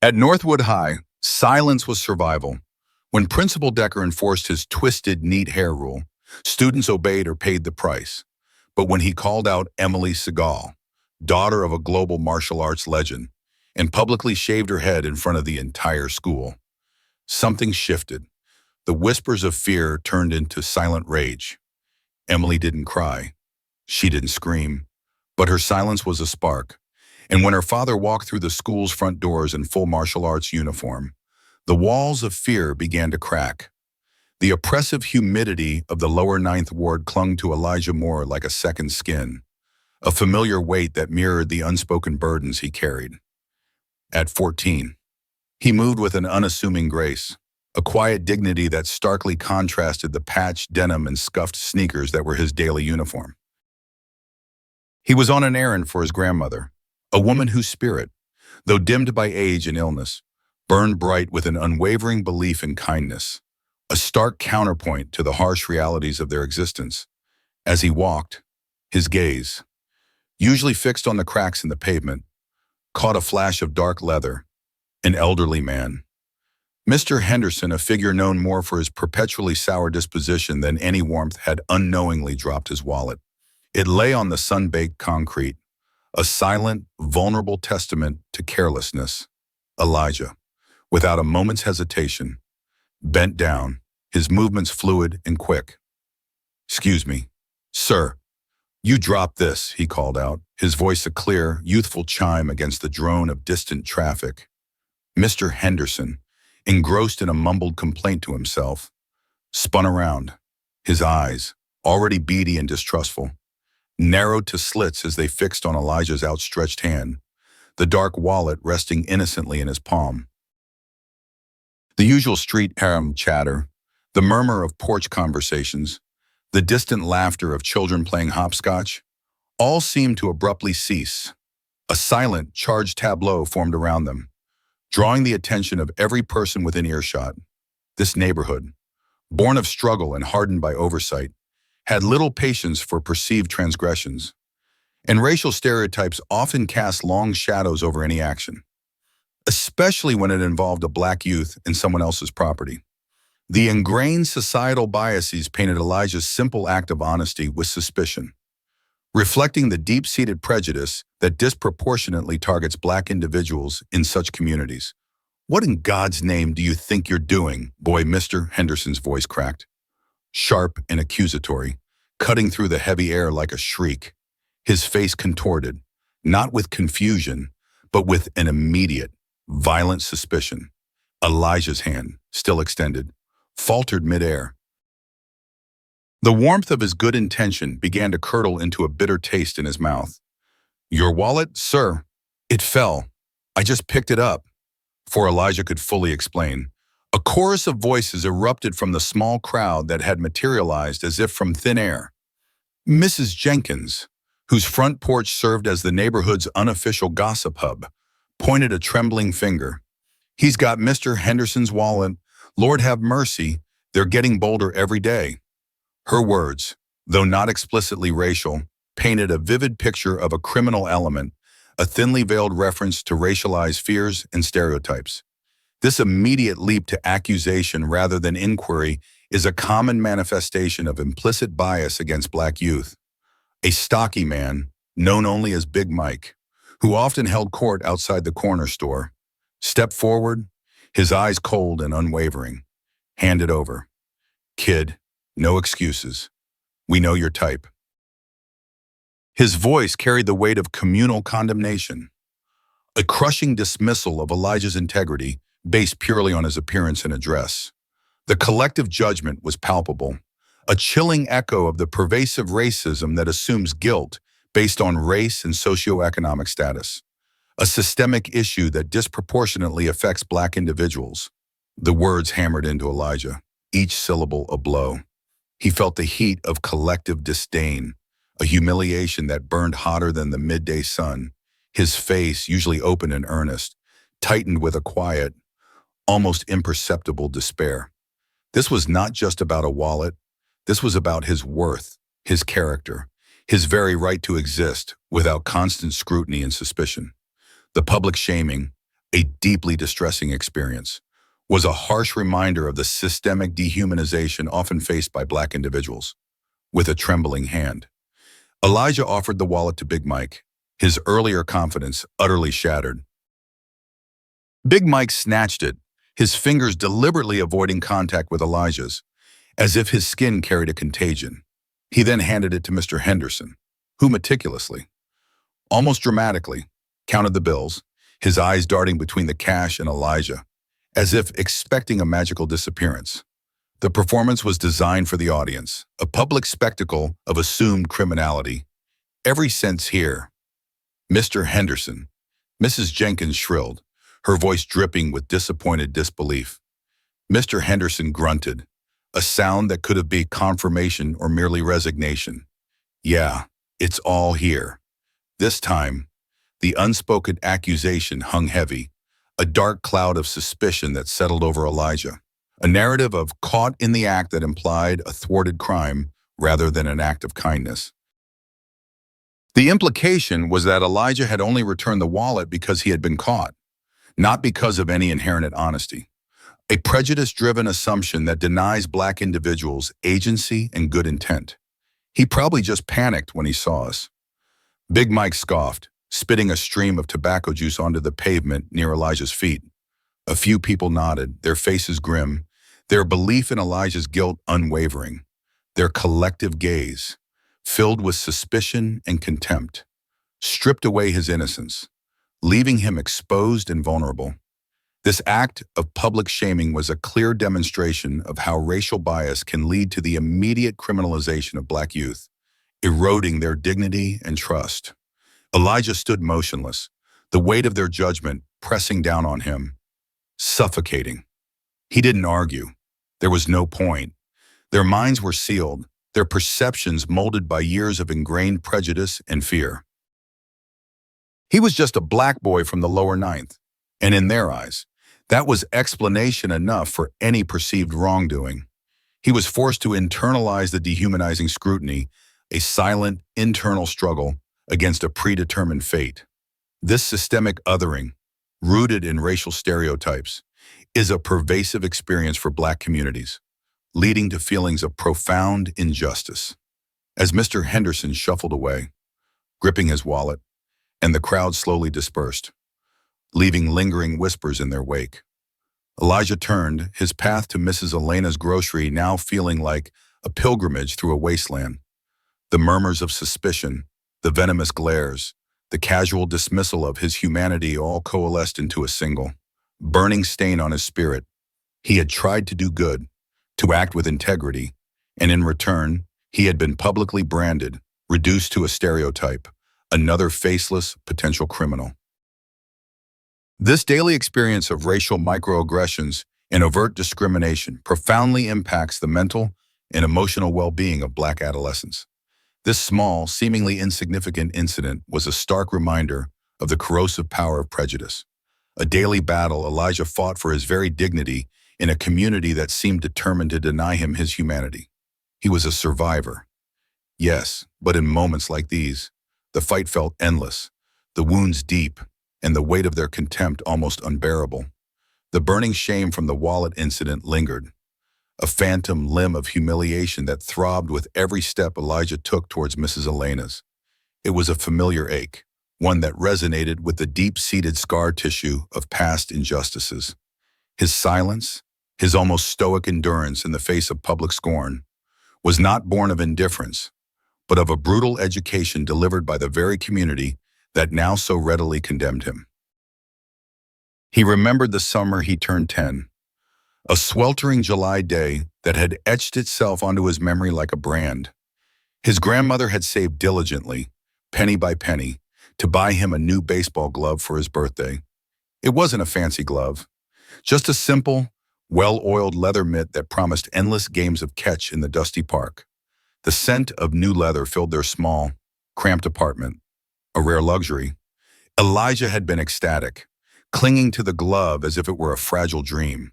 At Northwood High, silence was survival. When Principal Decker enforced his twisted, neat hair rule, students obeyed or paid the price. But when he called out Emily Segal, daughter of a global martial arts legend, and publicly shaved her head in front of the entire school, something shifted. The whispers of fear turned into silent rage. Emily didn't cry. She didn't scream. But her silence was a spark. And when her father walked through the school's front doors in full martial arts uniform, the walls of fear began to crack. The oppressive humidity of the lower Ninth Ward clung to Elijah Moore like a second skin, a familiar weight that mirrored the unspoken burdens he carried. At 14, he moved with an unassuming grace, a quiet dignity that starkly contrasted the patched denim and scuffed sneakers that were his daily uniform. He was on an errand for his grandmother, a woman whose spirit, though dimmed by age and illness, burned bright with an unwavering belief in kindness, a stark counterpoint to the harsh realities of their existence. As he walked, his gaze, usually fixed on the cracks in the pavement, caught a flash of dark leather, an elderly man. Mr. Henderson, a figure known more for his perpetually sour disposition than any warmth, had unknowingly dropped his wallet. It lay on the sun-baked concrete, a silent, vulnerable testament to carelessness. Elijah, without a moment's hesitation, bent down, his movements fluid and quick. "Excuse me, sir, you dropped this," he called out, his voice a clear, youthful chime against the drone of distant traffic. Mr. Henderson, engrossed in a mumbled complaint to himself, spun around, his eyes, already beady and distrustful, narrowed to slits as they fixed on Elijah's outstretched hand, the dark wallet resting innocently in his palm. The usual street chatter, the murmur of porch conversations, the distant laughter of children playing hopscotch, all seemed to abruptly cease. A silent, charged tableau formed around them, drawing the attention of every person within earshot. This neighborhood, born of struggle and hardened by oversight, had little patience for perceived transgressions, and racial stereotypes often cast long shadows over any action, especially when it involved a black youth and someone else's property. The ingrained societal biases painted Elijah's simple act of honesty with suspicion, reflecting the deep-seated prejudice that disproportionately targets black individuals in such communities. "What in God's name do you think you're doing, boy?" Mr. Henderson's voice cracked, sharp and accusatory, cutting through the heavy air like a shriek. His face contorted, not with confusion, but with an immediate, violent suspicion. Elijah's hand, still extended, faltered midair. The warmth of his good intention began to curdle into a bitter taste in his mouth. "Your wallet, sir? It fell. I just picked it up." Before Elijah could fully explain, a chorus of voices erupted from the small crowd that had materialized as if from thin air. Mrs. Jenkins, whose front porch served as the neighborhood's unofficial gossip hub, pointed a trembling finger. "He's got Mr. Henderson's wallet. Lord have mercy, they're getting bolder every day." Her words, though not explicitly racial, painted a vivid picture of a criminal element, a thinly veiled reference to racialized fears and stereotypes. This immediate leap to accusation rather than inquiry is a common manifestation of implicit bias against black youth. A stocky man, known only as Big Mike, who often held court outside the corner store, stepped forward, his eyes cold and unwavering. "Hand it over. Kid, no excuses. We know your type." His voice carried the weight of communal condemnation, a crushing dismissal of Elijah's integrity based purely on his appearance and address. The collective judgment was palpable, a chilling echo of the pervasive racism that assumes guilt based on race and socioeconomic status, a systemic issue that disproportionately affects black individuals. The words hammered into Elijah, each syllable a blow. He felt the heat of collective disdain, a humiliation that burned hotter than the midday sun. His face, usually open and earnest, tightened with a quiet, almost imperceptible despair. This was not just about a wallet. This was about his worth, his character, his very right to exist without constant scrutiny and suspicion. The public shaming, a deeply distressing experience, was a harsh reminder of the systemic dehumanization often faced by Black individuals. With a trembling hand, Elijah offered the wallet to Big Mike, his earlier confidence utterly shattered. Big Mike snatched it, his fingers deliberately avoiding contact with Elijah's, as if his skin carried a contagion. He then handed it to Mr. Henderson, who meticulously, almost dramatically, counted the bills, his eyes darting between the cash and Elijah, as if expecting a magical disappearance. The performance was designed for the audience, a public spectacle of assumed criminality. Every cent's here. Mr. Henderson, Mrs. Jenkins shrilled, her voice dripping with disappointed disbelief. Mr. Henderson grunted, a sound that could have been confirmation or merely resignation. Yeah, it's all here. This time, the unspoken accusation hung heavy, a dark cloud of suspicion that settled over Elijah, a narrative of caught in the act that implied a thwarted crime rather than an act of kindness. The implication was that Elijah had only returned the wallet because he had been caught, not because of any inherent honesty, a prejudice-driven assumption that denies Black individuals agency and good intent. He probably just panicked when he saw us. Big Mike scoffed, spitting a stream of tobacco juice onto the pavement near Elijah's feet. A few people nodded, their faces grim, their belief in Elijah's guilt unwavering, their collective gaze filled with suspicion and contempt, stripped away his innocence, leaving him exposed and vulnerable. This act of public shaming was a clear demonstration of how racial bias can lead to the immediate criminalization of Black youth, eroding their dignity and trust. Elijah stood motionless, the weight of their judgment pressing down on him, suffocating. He didn't argue. There was no point. Their minds were sealed, their perceptions molded by years of ingrained prejudice and fear. He was just a Black boy from the lower ninth, and in their eyes, that was explanation enough for any perceived wrongdoing. He was forced to internalize the dehumanizing scrutiny, a silent, internal struggle against a predetermined fate. This systemic othering, rooted in racial stereotypes, is a pervasive experience for Black communities, leading to feelings of profound injustice. As Mr. Henderson shuffled away, gripping his wallet, and the crowd slowly dispersed, leaving lingering whispers in their wake, Elijah turned, his path to Mrs. Elena's grocery now feeling like a pilgrimage through a wasteland. The murmurs of suspicion, the venomous glares, the casual dismissal of his humanity all coalesced into a single, burning stain on his spirit. He had tried to do good, to act with integrity, and in return, he had been publicly branded, reduced to a stereotype, another faceless potential criminal. This daily experience of racial microaggressions and overt discrimination profoundly impacts the mental and emotional well-being of Black adolescents. This small, seemingly insignificant incident was a stark reminder of the corrosive power of prejudice, a daily battle Elijah fought for his very dignity in a community that seemed determined to deny him his humanity. He was a survivor. Yes, but in moments like these, the fight felt endless, the wounds deep, and the weight of their contempt almost unbearable. The burning shame from the wallet incident lingered, a phantom limb of humiliation that throbbed with every step Elijah took towards Mrs. Elena's. It was a familiar ache, one that resonated with the deep-seated scar tissue of past injustices. His silence, his almost stoic endurance in the face of public scorn, was not born of indifference, but of a brutal education delivered by the very community that now so readily condemned him. He remembered the summer he turned 10, a sweltering July day that had etched itself onto his memory like a brand. His grandmother had saved diligently, penny by penny, to buy him a new baseball glove for his birthday. It wasn't a fancy glove, just a simple, well-oiled leather mitt that promised endless games of catch in the dusty park. The scent of new leather filled their small, cramped apartment, a rare luxury. Elijah had been ecstatic, clinging to the glove as if it were a fragile dream.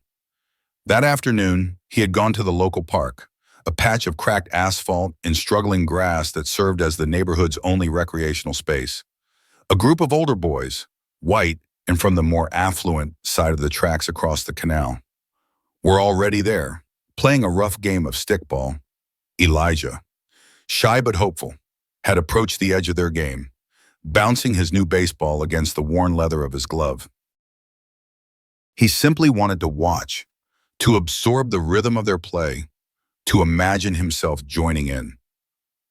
That afternoon, he had gone to the local park, a patch of cracked asphalt and struggling grass that served as the neighborhood's only recreational space. A group of older boys, white and from the more affluent side of the tracks across the canal. We're already there, playing a rough game of stickball. Elijah, shy but hopeful, had approached the edge of their game, bouncing his new baseball against the worn leather of his glove. He simply wanted to watch, to absorb the rhythm of their play, to imagine himself joining in.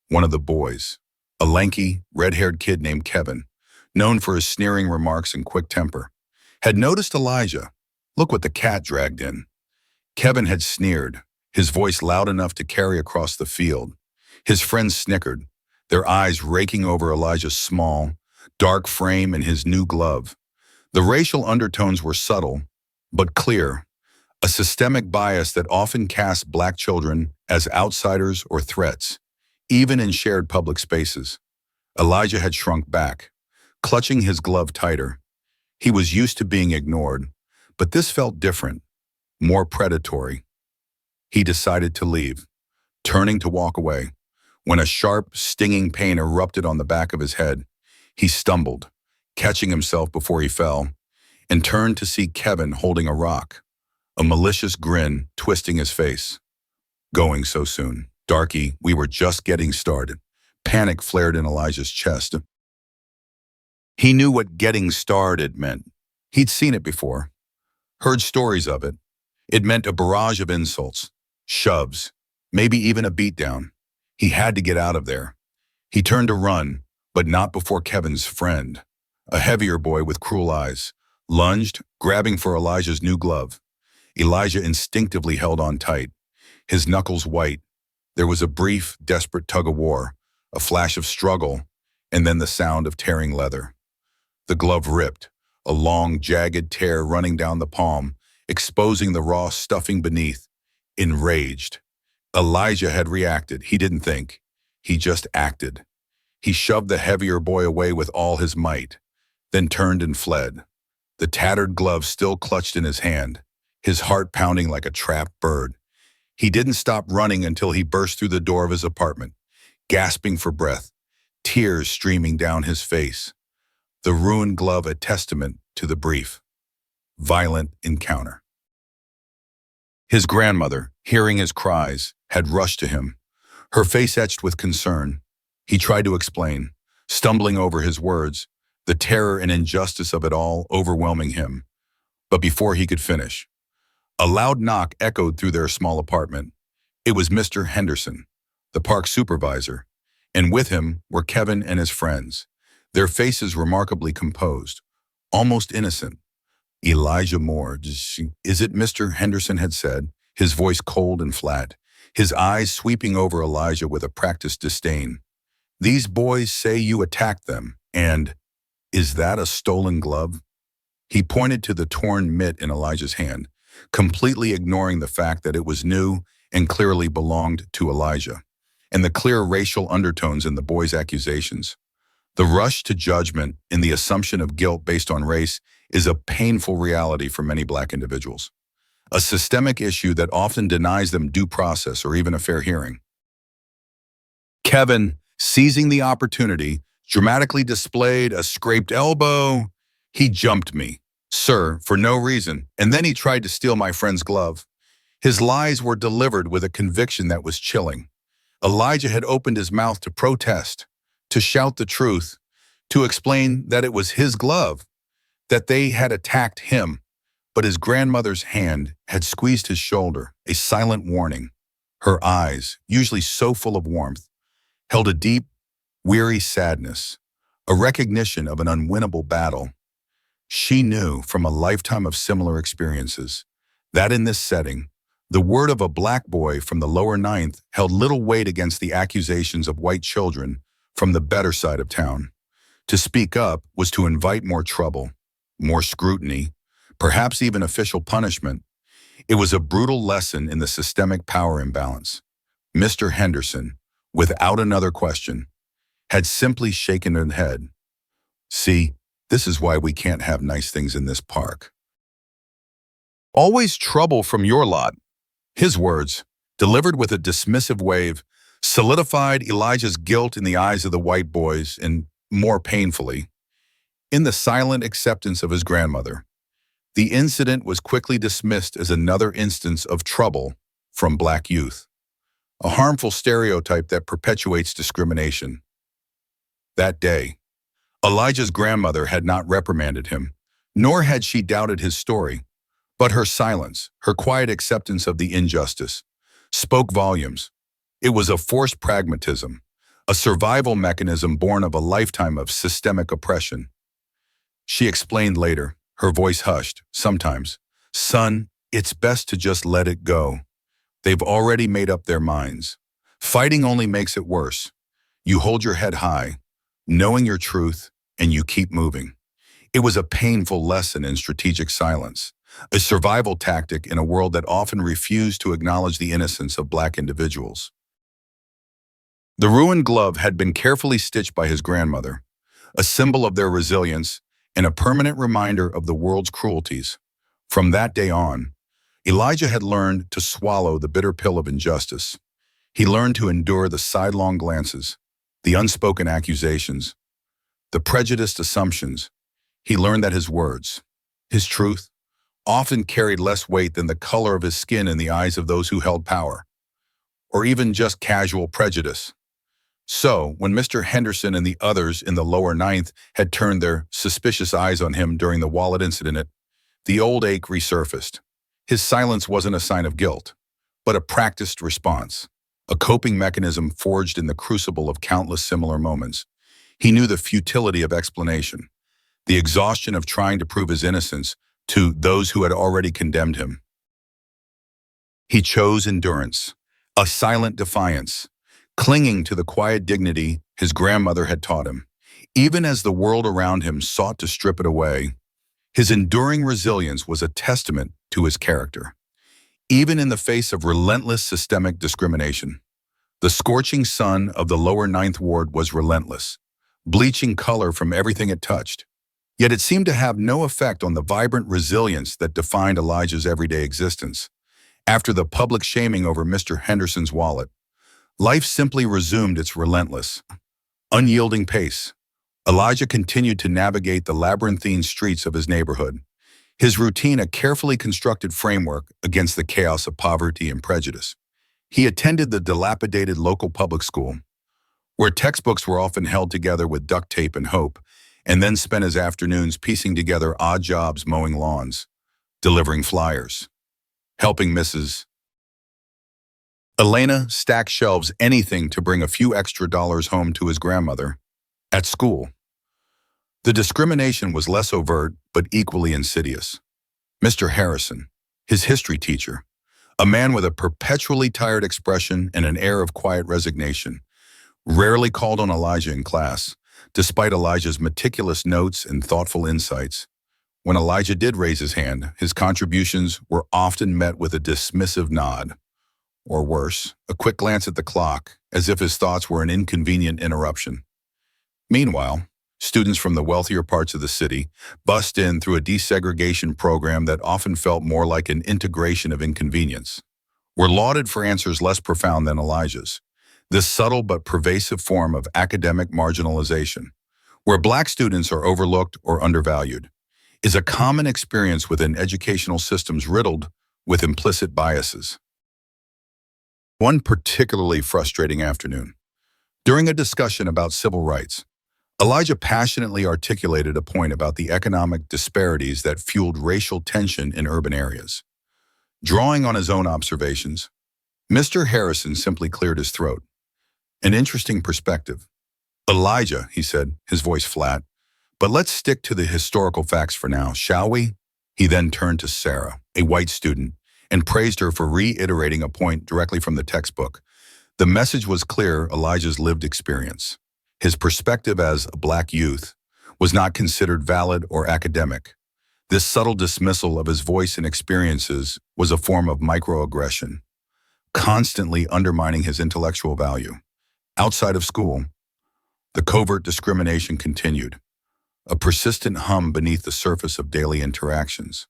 One of the boys, a lanky, red-haired kid named Kevin, known for his sneering remarks and quick temper, had noticed Elijah. Look what the cat dragged in. Kevin had sneered, his voice loud enough to carry across the field. His friends snickered, their eyes raking over Elijah's small, dark frame and his new glove. The racial undertones were subtle, but clear, a systemic bias that often casts Black children as outsiders or threats, even in shared public spaces. Elijah had shrunk back, clutching his glove tighter. He was used to being ignored, but this felt different, more predatory. He decided to leave, turning to walk away, when a sharp, stinging pain erupted on the back of his head. He stumbled, catching himself before he fell, and turned to see Kevin holding a rock, a malicious grin twisting his face. Going so soon. Darky, we were just getting started. Panic flared in Elijah's chest. He knew what getting started meant. He'd seen it before, heard stories of it. It meant a barrage of insults, shoves, maybe even a beatdown. He had to get out of there. He turned to run, but not before Kevin's friend, a heavier boy with cruel eyes, lunged, grabbing for Elijah's new glove. Elijah instinctively held on tight, his knuckles white. There was a brief, desperate tug-of-war, a flash of struggle, and then the sound of tearing leather. The glove ripped, a long, jagged tear running down the palm, exposing the raw stuffing beneath. Enraged, Elijah had reacted. He didn't think. He just acted. He shoved the heavier boy away with all his might, then turned and fled, the tattered glove still clutched in his hand, his heart pounding like a trapped bird. He didn't stop running until he burst through the door of his apartment, gasping for breath, tears streaming down his face. The ruined glove a testament to the brief, violent encounter. His grandmother, hearing his cries, had rushed to him, her face etched with concern. He tried to explain, stumbling over his words, the terror and injustice of it all overwhelming him. But before he could finish, a loud knock echoed through their small apartment. It was Mr. Henderson, the park supervisor, and with him were Kevin and his friends, their faces remarkably composed, almost innocent. Elijah Moore, is it Mr. Henderson had said, his voice cold and flat, his eyes sweeping over Elijah with a practiced disdain. These boys say you attacked them, and is that a stolen glove? He pointed to the torn mitt in Elijah's hand, completely ignoring the fact that it was new and clearly belonged to Elijah, and the clear racial undertones in the boy's accusations. The rush to judgment and the assumption of guilt based on race is a painful reality for many Black individuals, a systemic issue that often denies them due process or even a fair hearing. Kevin, seizing the opportunity, dramatically displayed a scraped elbow. He jumped me, sir, for no reason, and then he tried to steal my friend's glove. His lies were delivered with a conviction that was chilling. Elijah had opened his mouth to protest, to shout the truth, to explain that it was his glove, that they had attacked him, but his grandmother's hand had squeezed his shoulder, a silent warning. Her eyes, usually so full of warmth, held a deep, weary sadness, a recognition of an unwinnable battle. She knew from a lifetime of similar experiences that in this setting, the word of a Black boy from the lower ninth held little weight against the accusations of white children from the better side of town. To speak up was to invite more trouble, more scrutiny, perhaps even official punishment. It was a brutal lesson in the systemic power imbalance. Mr. Henderson, without another question, had simply shaken her head. See, this is why we can't have nice things in this park. Always trouble from your lot. His words, delivered with a dismissive wave, solidified Elijah's guilt in the eyes of the white boys and, more painfully, In the silent acceptance of his grandmother, the incident was quickly dismissed as another instance of trouble from black youth, a harmful stereotype that perpetuates discrimination. That day, Elijah's grandmother had not reprimanded him, nor had she doubted his story, but her silence, her quiet acceptance of the injustice, spoke volumes. It was a forced pragmatism, a survival mechanism born of a lifetime of systemic oppression. She explained later, her voice hushed, sometimes, "Son, it's best to just let it go. They've already made up their minds. Fighting only makes it worse. You hold your head high, knowing your truth, and you keep moving." It was a painful lesson in strategic silence, a survival tactic in a world that often refused to acknowledge the innocence of black individuals. The ruined glove had been carefully stitched by his grandmother, a symbol of their resilience and a permanent reminder of the world's cruelties. From that day on, Elijah had learned to swallow the bitter pill of injustice. He learned to endure the sidelong glances, the unspoken accusations, the prejudiced assumptions. He learned that his words, his truth, often carried less weight than the color of his skin in the eyes of those who held power, or even just casual prejudice. So, when Mr. Henderson and the others in the lower ninth had turned their suspicious eyes on him during the wallet incident, the old ache resurfaced. His silence wasn't a sign of guilt, but a practiced response, a coping mechanism forged in the crucible of countless similar moments. He knew the futility of explanation, the exhaustion of trying to prove his innocence to those who had already condemned him. He chose endurance, a silent defiance, clinging to the quiet dignity his grandmother had taught him. Even as the world around him sought to strip it away, his enduring resilience was a testament to his character. Even in the face of relentless systemic discrimination, the scorching sun of the lower Ninth Ward was relentless, bleaching color from everything it touched. Yet it seemed to have no effect on the vibrant resilience that defined Elijah's everyday existence. After the public shaming over Mr. Henderson's wallet, life simply resumed its relentless, unyielding pace. Elijah continued to navigate the labyrinthine streets of his neighborhood, his routine a carefully constructed framework against the chaos of poverty and prejudice. He attended the dilapidated local public school, where textbooks were often held together with duct tape and hope, and then spent his afternoons piecing together odd jobs mowing lawns, delivering flyers, helping Mrs. Elena stack shelves, anything to bring a few extra dollars home to his grandmother. At school, the discrimination was less overt but equally insidious. Mr. Harrison, his history teacher, a man with a perpetually tired expression and an air of quiet resignation, rarely called on Elijah in class, despite Elijah's meticulous notes and thoughtful insights. When Elijah did raise his hand, his contributions were often met with a dismissive nod, or worse, a quick glance at the clock, as if his thoughts were an inconvenient interruption. Meanwhile, students from the wealthier parts of the city bussed in through a desegregation program that often felt more like an integration of inconvenience, were lauded for answers less profound than Elijah's. This subtle but pervasive form of academic marginalization, where black students are overlooked or undervalued, is a common experience within educational systems riddled with implicit biases. One particularly frustrating afternoon, during a discussion about civil rights, Elijah passionately articulated a point about the economic disparities that fueled racial tension in urban areas. Drawing on his own observations, Mr. Harrison simply cleared his throat. An interesting perspective. "Elijah," he said, his voice flat, "but let's stick to the historical facts for now, shall we?" He then turned to Sarah, a white student, and praised her for reiterating a point directly from the textbook. The message was clear: Elijah's lived experience, his perspective as a black youth, was not considered valid or academic. This subtle dismissal of his voice and experiences was a form of microaggression, constantly undermining his intellectual value. Outside of school, the covert discrimination continued, a persistent hum beneath the surface of daily interactions.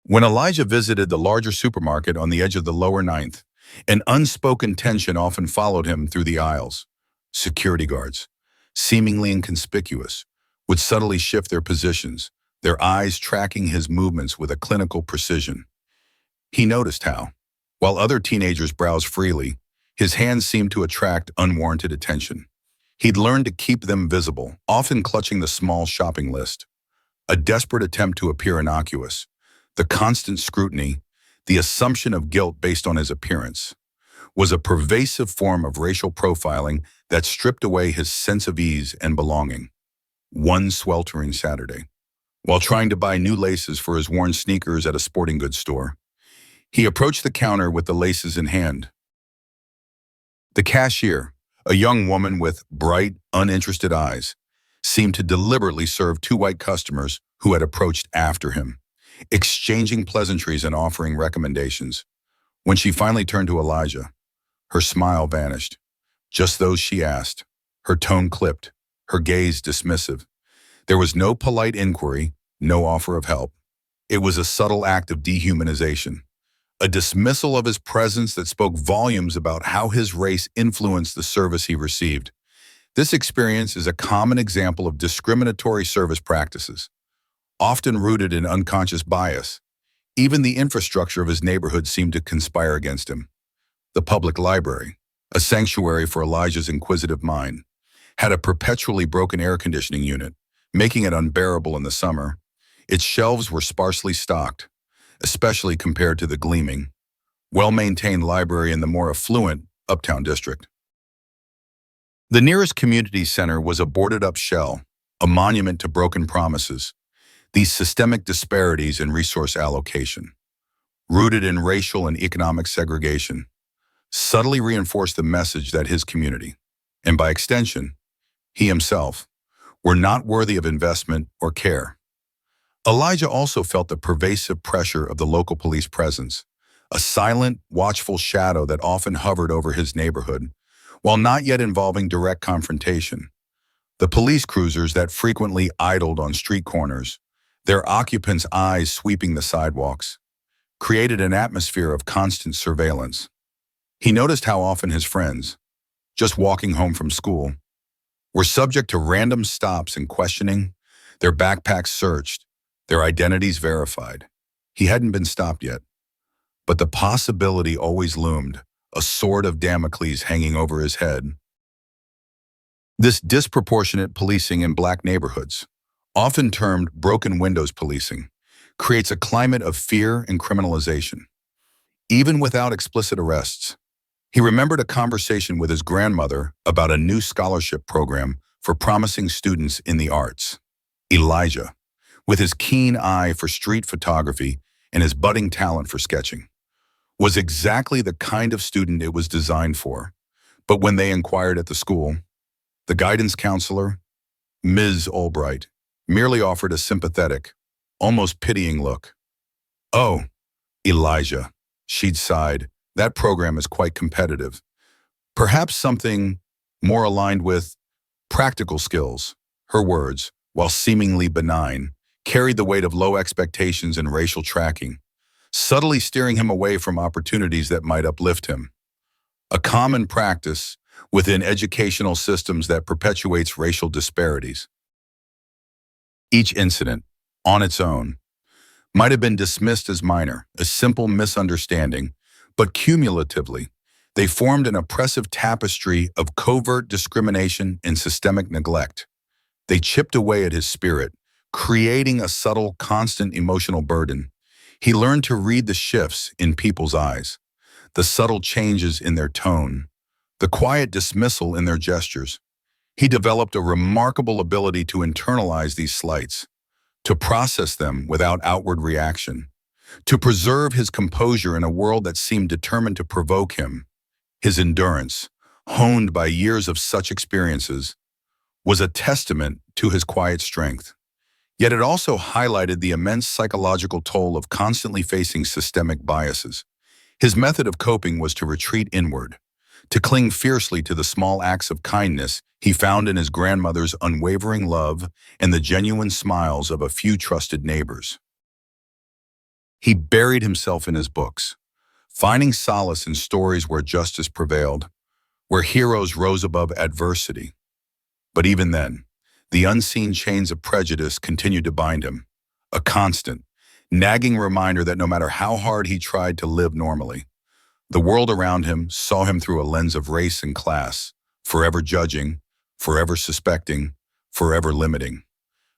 When Elijah visited the larger supermarket on the edge of the lower Ninth, an unspoken tension often followed him through the aisles. Security guards, seemingly inconspicuous, would subtly shift their positions, their eyes tracking his movements with a clinical precision. He noticed how, while other teenagers browsed freely, his hands seemed to attract unwarranted attention. He'd learned to keep them visible, often clutching the small shopping list. A desperate attempt to appear innocuous, the constant scrutiny, the assumption of guilt based on his appearance, was a pervasive form of racial profiling that stripped away his sense of ease and belonging. One sweltering Saturday, while trying to buy new laces for his worn sneakers at a sporting goods store, he approached the counter with the laces in hand. The cashier, a young woman with bright, uninterested eyes, seemed to deliberately serve two white customers who had approached after him, exchanging pleasantries and offering recommendations. When she finally turned to Elijah, her smile vanished. Just those she asked, her tone clipped, her gaze dismissive. There was no polite inquiry, no offer of help. It was a subtle act of dehumanization, a dismissal of his presence that spoke volumes about how his race influenced the service he received. This experience is a common example of discriminatory service practices, often rooted in unconscious bias. Even the infrastructure of his neighborhood seemed to conspire against him. The public library, a sanctuary for Elijah's inquisitive mind, had a perpetually broken air conditioning unit, making it unbearable in the summer. Its shelves were sparsely stocked, especially compared to the gleaming, well-maintained library in the more affluent Uptown district. The nearest community center was a boarded-up shell, a monument to broken promises, these systemic disparities in resource allocation, rooted in racial and economic segregation, subtly reinforced the message that his community, and by extension, he himself, were not worthy of investment or care. Elijah also felt the pervasive pressure of the local police presence, a silent, watchful shadow that often hovered over his neighborhood, while not yet involving direct confrontation. The police cruisers that frequently idled on street corners, their occupants' eyes sweeping the sidewalks, created an atmosphere of constant surveillance. He noticed how often his friends, just walking home from school, were subject to random stops and questioning, their backpacks searched, their identities verified. He hadn't been stopped yet, but the possibility always loomed, a sword of Damocles hanging over his head. This disproportionate policing in black neighborhoods, often termed broken windows policing, creates a climate of fear and criminalization. Even without explicit arrests, he remembered a conversation with his grandmother about a new scholarship program for promising students in the arts. Elijah, with his keen eye for street photography and his budding talent for sketching, was exactly the kind of student it was designed for. But when they inquired at the school, the guidance counselor, Ms. Albright, merely offered a sympathetic, almost pitying look. "Oh, Elijah," she'd sighed, "that program is quite competitive. Perhaps something more aligned with practical skills." Her words, while seemingly benign, carried the weight of low expectations and racial tracking, subtly steering him away from opportunities that might uplift him. A common practice within educational systems that perpetuates racial disparities. Each incident, on its own, might have been dismissed as minor, a simple misunderstanding, but cumulatively, they formed an oppressive tapestry of covert discrimination and systemic neglect. They chipped away at his spirit, creating a subtle, constant emotional burden. He learned to read the shifts in people's eyes, the subtle changes in their tone, the quiet dismissal in their gestures. He developed a remarkable ability to internalize these slights, to process them without outward reaction, to preserve his composure in a world that seemed determined to provoke him. His endurance, honed by years of such experiences, was a testament to his quiet strength. Yet it also highlighted the immense psychological toll of constantly facing systemic biases. His method of coping was to retreat inward, to cling fiercely to the small acts of kindness he found in his grandmother's unwavering love and the genuine smiles of a few trusted neighbors. He buried himself in his books, finding solace in stories where justice prevailed, where heroes rose above adversity. But even then, The unseen chains of prejudice continued to bind him, a constant, nagging reminder that no matter how hard he tried to live normally, the world around him saw him through a lens of race and class, forever judging, forever suspecting, forever limiting.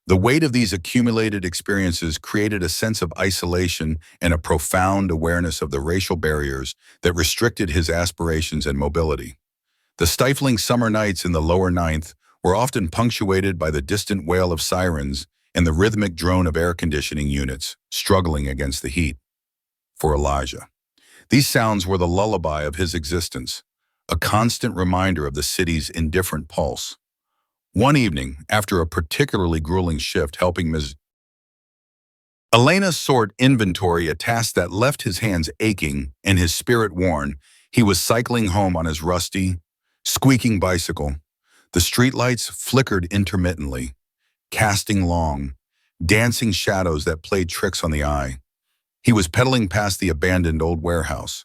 The weight of these accumulated experiences created a sense of isolation and a profound awareness of the racial barriers that restricted his aspirations and mobility. The stifling summer nights in the lower ninth were often punctuated by the distant wail of sirens and the rhythmic drone of air conditioning units struggling against the heat. For Elijah, these sounds were the lullaby of his existence, a constant reminder of the city's indifferent pulse. One evening, after a particularly grueling shift helping Ms. Elena sort inventory, a task that left his hands aching and his spirit worn, he was cycling home on his rusty, squeaking bicycle. The streetlights flickered intermittently, casting long, dancing shadows that played tricks on the eye. He was pedaling past the abandoned old warehouse,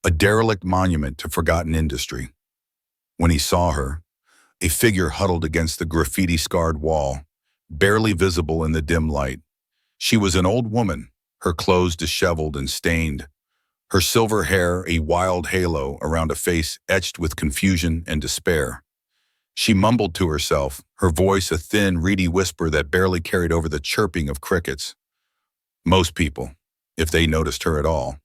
a derelict monument to forgotten industry, when he saw her, a figure huddled against the graffiti-scarred wall, barely visible in the dim light. She was an old woman, her clothes disheveled and stained, her silver hair a wild halo around a face etched with confusion and despair. She mumbled to herself, her voice a thin, reedy whisper that barely carried over the chirping of crickets. Most people, if they noticed her at all,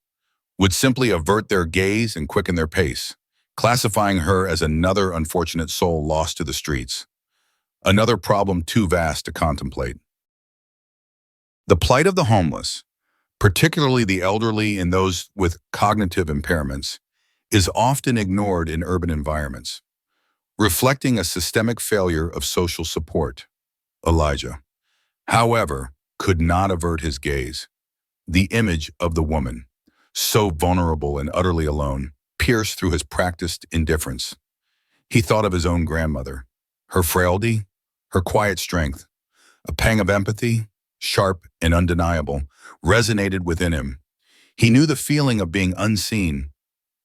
would simply avert their gaze and quicken their pace, classifying her as another unfortunate soul lost to the streets, another problem too vast to contemplate. The plight of the homeless, particularly the elderly and those with cognitive impairments, is often ignored in urban environments, reflecting a systemic failure of social support. Elijah, however, could not avert his gaze. The image of the woman, so vulnerable and utterly alone, pierced through his practiced indifference. He thought of his own grandmother, her frailty, her quiet strength. A pang of empathy, sharp and undeniable, resonated within him. He knew the feeling of being unseen,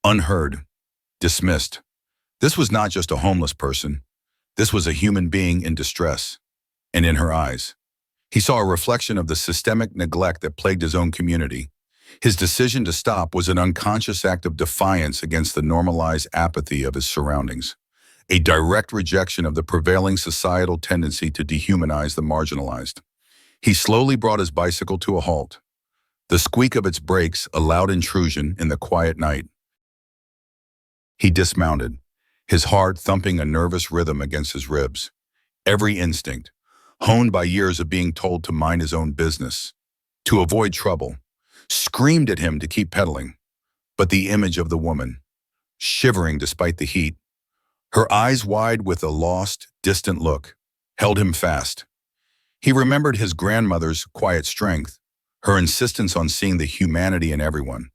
unheard, dismissed. This was not just a homeless person. This was a human being in distress. And in her eyes, he saw a reflection of the systemic neglect that plagued his own community. His decision to stop was an unconscious act of defiance against the normalized apathy of his surroundings, a direct rejection of the prevailing societal tendency to dehumanize the marginalized. He slowly brought his bicycle to a halt, the squeak of its brakes a loud intrusion in the quiet night. He dismounted, his heart thumping a nervous rhythm against his ribs. Every instinct, honed by years of being told to mind his own business, to avoid trouble, screamed at him to keep pedaling. But the image of the woman, shivering despite the heat, her eyes wide with a lost, distant look, held him fast. He remembered his grandmother's quiet strength, her insistence on seeing the humanity in everyone,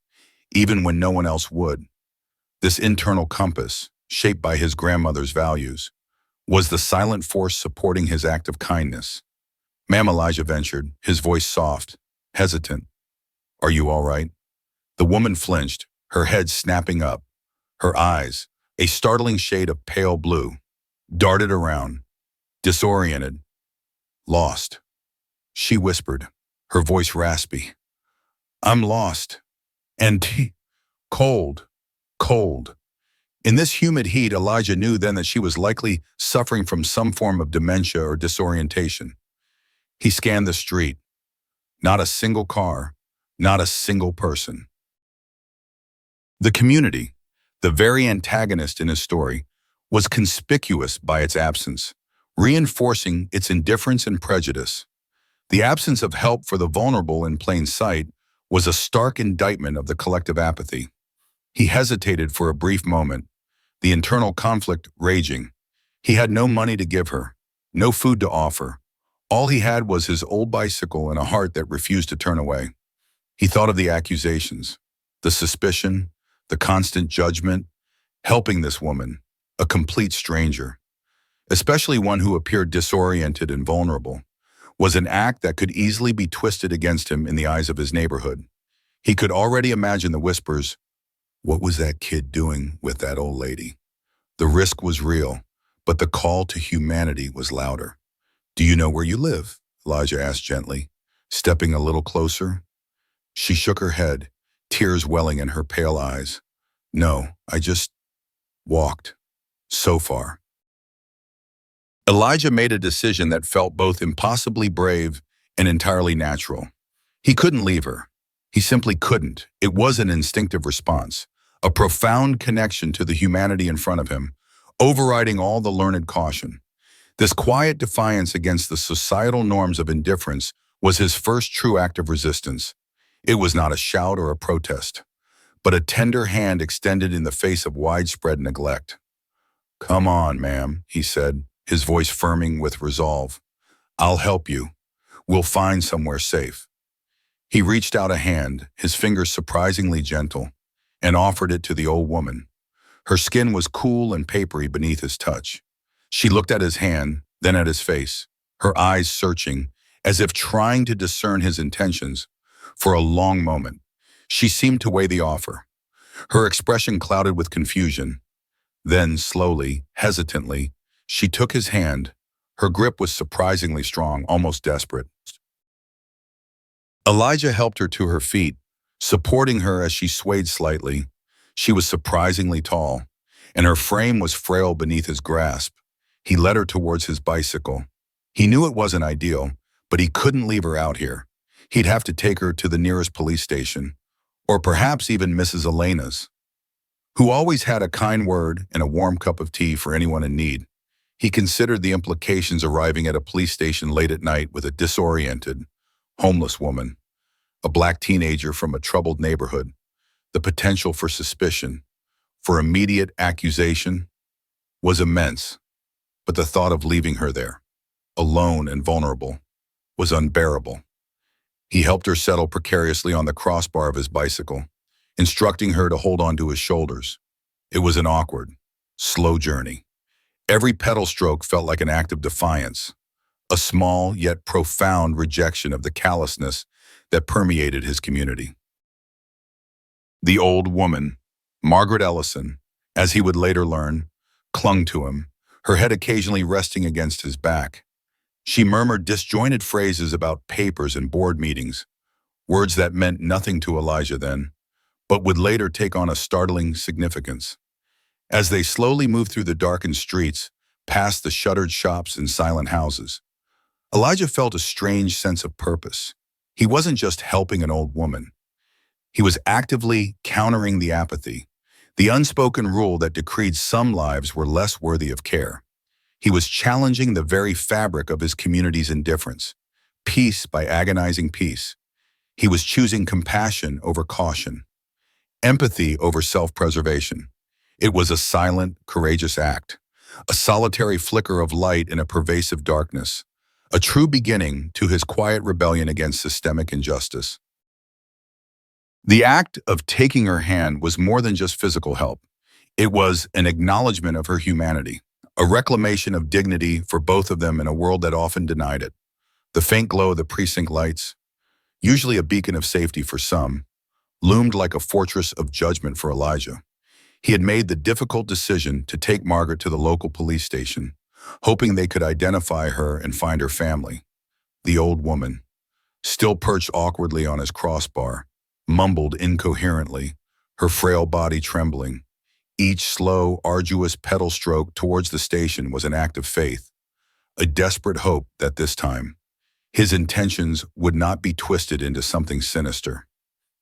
even when no one else would. This internal compass, shaped by his grandmother's values, was the silent force supporting his act of kindness. "Ma'am," Elijah ventured, his voice soft, hesitant. "Are you all right?" The woman flinched, her head snapping up. Her eyes, a startling shade of pale blue, darted around, disoriented, lost. She whispered, her voice raspy. "I'm lost. And cold, cold." In this humid heat, Elijah knew then that she was likely suffering from some form of dementia or disorientation. He scanned the street. Not a single car, not a single person. The community, the very antagonist in his story, was conspicuous by its absence, reinforcing its indifference and prejudice. The absence of help for the vulnerable in plain sight was a stark indictment of the collective apathy. He hesitated for a brief moment, the internal conflict raging. He had no money to give her, no food to offer. All he had was his old bicycle and a heart that refused to turn away. He thought of the accusations, the suspicion, the constant judgment. Helping this woman, a complete stranger, especially one who appeared disoriented and vulnerable, was an act that could easily be twisted against him in the eyes of his neighborhood. He could already imagine the whispers, "What was that kid doing with that old lady?" The risk was real, but the call to humanity was louder. Do you know where you live? Elijah asked gently, stepping a little closer. She shook her head, tears welling in her pale eyes. No, I just walked. So far. Elijah made a decision that felt both impossibly brave and entirely natural. He couldn't leave her. He simply couldn't. It was an instinctive response, a profound connection to the humanity in front of him, overriding all the learned caution. This quiet defiance against the societal norms of indifference was his first true act of resistance. It was not a shout or a protest, but a tender hand extended in the face of widespread neglect. "Come on, ma'am," he said, his voice firming with resolve. "I'll help you. We'll find somewhere safe." He reached out a hand, his fingers surprisingly gentle, and offered it to the old woman. Her skin was cool and papery beneath his touch. She looked at his hand, then at his face, her eyes searching, as if trying to discern his intentions. For a long moment, she seemed to weigh the offer, her expression clouded with confusion. Then, slowly, hesitantly, she took his hand. Her grip was surprisingly strong, almost desperate. Elijah helped her to her feet, supporting her as she swayed slightly. She was surprisingly tall, and her frame was frail beneath his grasp. He led her towards his bicycle. He knew it wasn't ideal, but he couldn't leave her out here. He'd have to take her to the nearest police station, or perhaps even Mrs. Elena's, who always had a kind word and a warm cup of tea for anyone in need. He considered the implications arriving at a police station late at night with a disoriented, homeless woman, a black teenager from a troubled neighborhood, the potential for suspicion, for immediate accusation, was immense. But the thought of leaving her there, alone and vulnerable, was unbearable. He helped her settle precariously on the crossbar of his bicycle, instructing her to hold on to his shoulders. It was an awkward, slow journey. Every pedal stroke felt like an act of defiance, a small yet profound rejection of the callousness that permeated his community. The old woman, Margaret Ellison, as he would later learn, clung to him, her head occasionally resting against his back. She murmured disjointed phrases about papers and board meetings, words that meant nothing to Elijah then, but would later take on a startling significance. As they slowly moved through the darkened streets, past the shuttered shops and silent houses, Elijah felt a strange sense of purpose. He wasn't just helping an old woman. He was actively countering the apathy, the unspoken rule that decreed some lives were less worthy of care. He was challenging the very fabric of his community's indifference, piece by agonizing piece. He was choosing compassion over caution, empathy over self-preservation. It was a silent, courageous act, a solitary flicker of light in a pervasive darkness, a true beginning to his quiet rebellion against systemic injustice. The act of taking her hand was more than just physical help. It was an acknowledgement of her humanity, a reclamation of dignity for both of them in a world that often denied it. The faint glow of the precinct lights, usually a beacon of safety for some, loomed like a fortress of judgment for Elijah. He had made the difficult decision to take Margaret to the local police station, hoping they could identify her and find her family. The old woman, still perched awkwardly on his crossbar, mumbled incoherently, her frail body trembling. Each slow, arduous pedal stroke towards the station was an act of faith, a desperate hope that this time, his intentions would not be twisted into something sinister.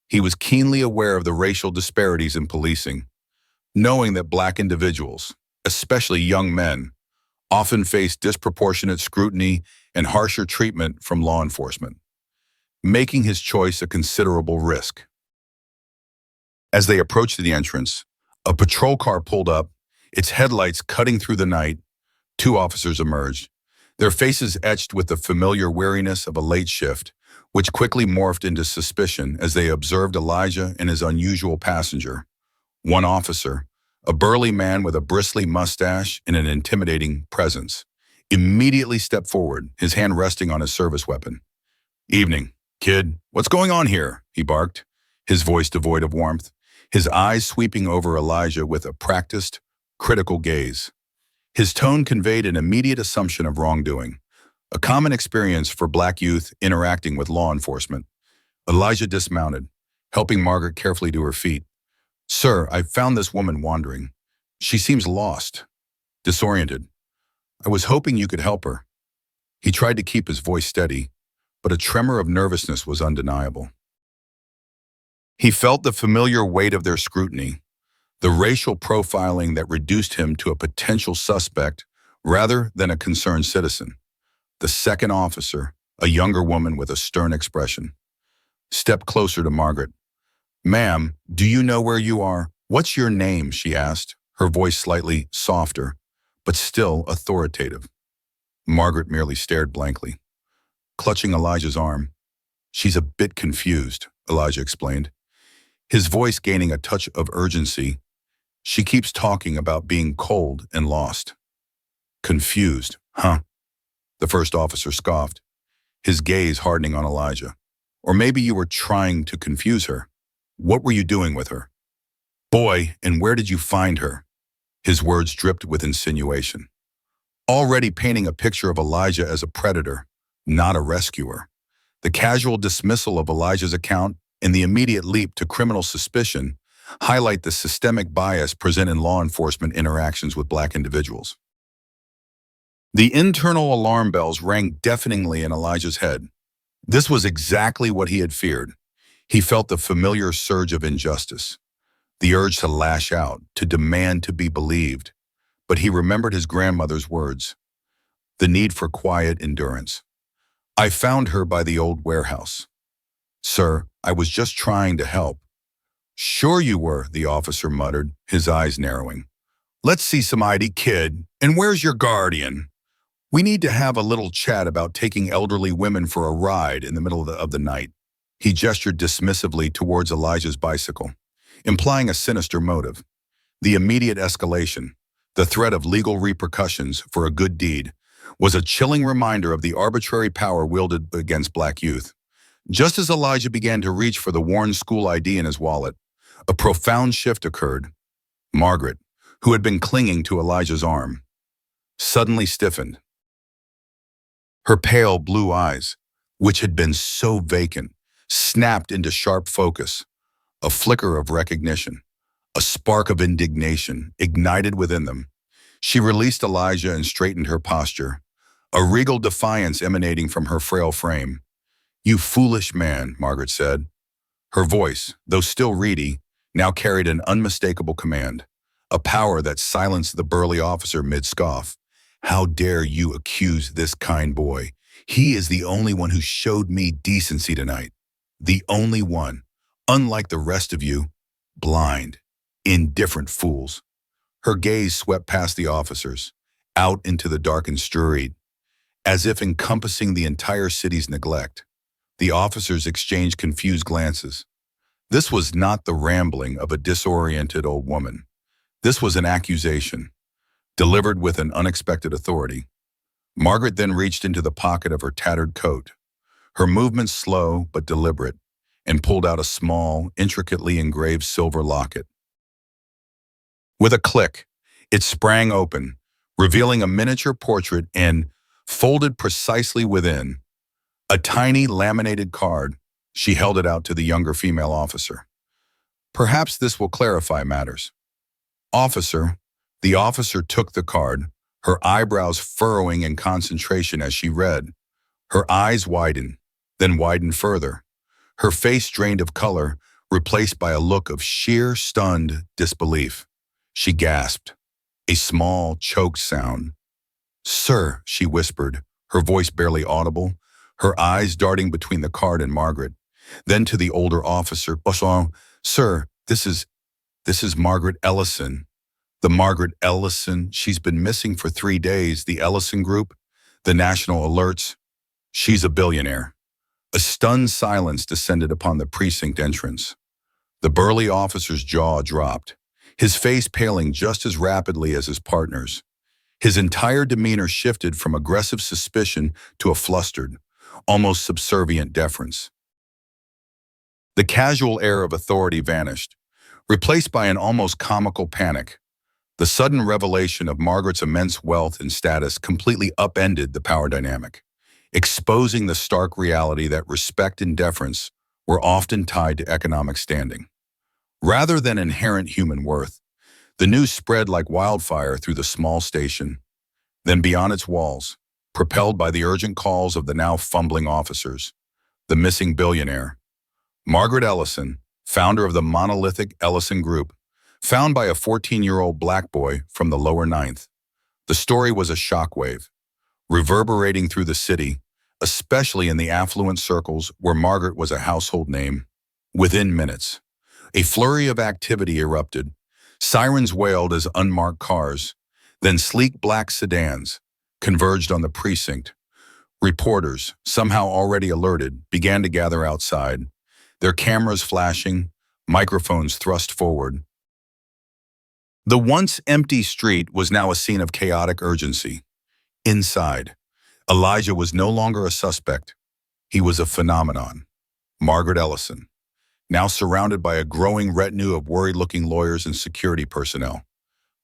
He was keenly aware of the racial disparities in policing, knowing that Black individuals, especially young men, often face disproportionate scrutiny and harsher treatment from law enforcement, making his choice a considerable risk. As they approached the entrance, a patrol car pulled up, its headlights cutting through the night. Two officers emerged, their faces etched with the familiar weariness of a late shift, which quickly morphed into suspicion as they observed Elijah and his unusual passenger. One officer, a burly man with a bristly mustache and an intimidating presence, immediately stepped forward, his hand resting on his service weapon. "Evening, kid. What's going on here?" he barked, his voice devoid of warmth, his eyes sweeping over Elijah with a practiced, critical gaze. His tone conveyed an immediate assumption of wrongdoing, a common experience for Black youth interacting with law enforcement. Elijah dismounted, helping Margaret carefully to her feet. Sir, I found this woman wandering. She seems lost, disoriented. I was hoping you could help her. He tried to keep his voice steady, but a tremor of nervousness was undeniable. He felt the familiar weight of their scrutiny, the racial profiling that reduced him to a potential suspect rather than a concerned citizen. The second officer, a younger woman with a stern expression, stepped closer to Margaret. Ma'am, do you know where you are? What's your name? She asked, her voice slightly softer, but still authoritative. Margaret merely stared blankly, clutching Elijah's arm. She's a bit confused, Elijah explained, his voice gaining a touch of urgency. She keeps talking about being cold and lost. Confused, huh? The first officer scoffed, his gaze hardening on Elijah. Or maybe you were trying to confuse her. What were you doing with her? Boy, and where did you find her? His words dripped with insinuation, already painting a picture of Elijah as a predator, not a rescuer. The casual dismissal of Elijah's account and the immediate leap to criminal suspicion highlight the systemic bias present in law enforcement interactions with Black individuals. The internal alarm bells rang deafeningly in Elijah's head. This was exactly what he had feared. He felt the familiar surge of injustice, the urge to lash out, to demand to be believed. But he remembered his grandmother's words, the need for quiet endurance. I found her by the old warehouse. Sir, I was just trying to help. Sure you were, the officer muttered, his eyes narrowing. Let's see some ID, kid. And where's your guardian? We need to have a little chat about taking elderly women for a ride in the middle of the night. He gestured dismissively towards Elijah's bicycle, implying a sinister motive. The immediate escalation, the threat of legal repercussions for a good deed, was a chilling reminder of the arbitrary power wielded against Black youth. Just as Elijah began to reach for the worn school ID in his wallet, a profound shift occurred. Margaret, who had been clinging to Elijah's arm, suddenly stiffened. Her pale blue eyes, which had been so vacant, snapped into sharp focus. A flicker of recognition, a spark of indignation ignited within them. She released Elijah and straightened her posture, a regal defiance emanating from her frail frame. You foolish man, Margaret said. Her voice, though still reedy, now carried an unmistakable command, a power that silenced the burly officer mid-scoff. How dare you accuse this kind boy? He is the only one who showed me decency tonight. The only one, unlike the rest of you, blind, indifferent fools. Her gaze swept past the officers, out into the darkened street, as if encompassing the entire city's neglect. The officers exchanged confused glances. This was not the rambling of a disoriented old woman. This was an accusation, delivered with an unexpected authority. Margaret then reached into the pocket of her tattered coat, her movements slow but deliberate, and pulled out a small, intricately engraved silver locket. With a click, it sprang open, revealing a miniature portrait and, folded precisely within, a tiny laminated card. She held it out to the younger female officer. Perhaps this will clarify matters. Officer, the officer took the card, her eyebrows furrowing in concentration as she read. Her eyes widened, then widened further. Her face drained of color, replaced by a look of sheer, stunned disbelief. She gasped, a small, choked sound. Sir, she whispered, her voice barely audible, her eyes darting between the card and Margaret. Then to the older officer, Sir, this is Margaret Ellison. The Margaret Ellison, she's been missing for 3 days, the Ellison Group, the national alerts. She's a billionaire. A stunned silence descended upon the precinct entrance. The burly officer's jaw dropped, his face paling just as rapidly as his partner's. His entire demeanor shifted from aggressive suspicion to a flustered, almost subservient deference. The casual air of authority vanished, replaced by an almost comical panic. The sudden revelation of Margaret's immense wealth and status completely upended the power dynamic. exposing the stark reality that respect and deference were often tied to economic standing. Rather than inherent human worth, the news spread like wildfire through the small station, then beyond its walls, propelled by the urgent calls of the now fumbling officers. The missing billionaire, Margaret Ellison, founder of the monolithic Ellison Group, found by a 14-year-old black boy from the lower ninth. The story was a shockwave, reverberating through the city, especially in the affluent circles where Margaret was a household name. Within minutes, a flurry of activity erupted. Sirens wailed as unmarked cars, then sleek black sedans, converged on the precinct. Reporters, somehow already alerted, began to gather outside, their cameras flashing, microphones thrust forward. The once empty street was now a scene of chaotic urgency. Inside, Elijah was no longer a suspect. He was a phenomenon. Margaret Ellison, now surrounded by a growing retinue of worried-looking lawyers and security personnel,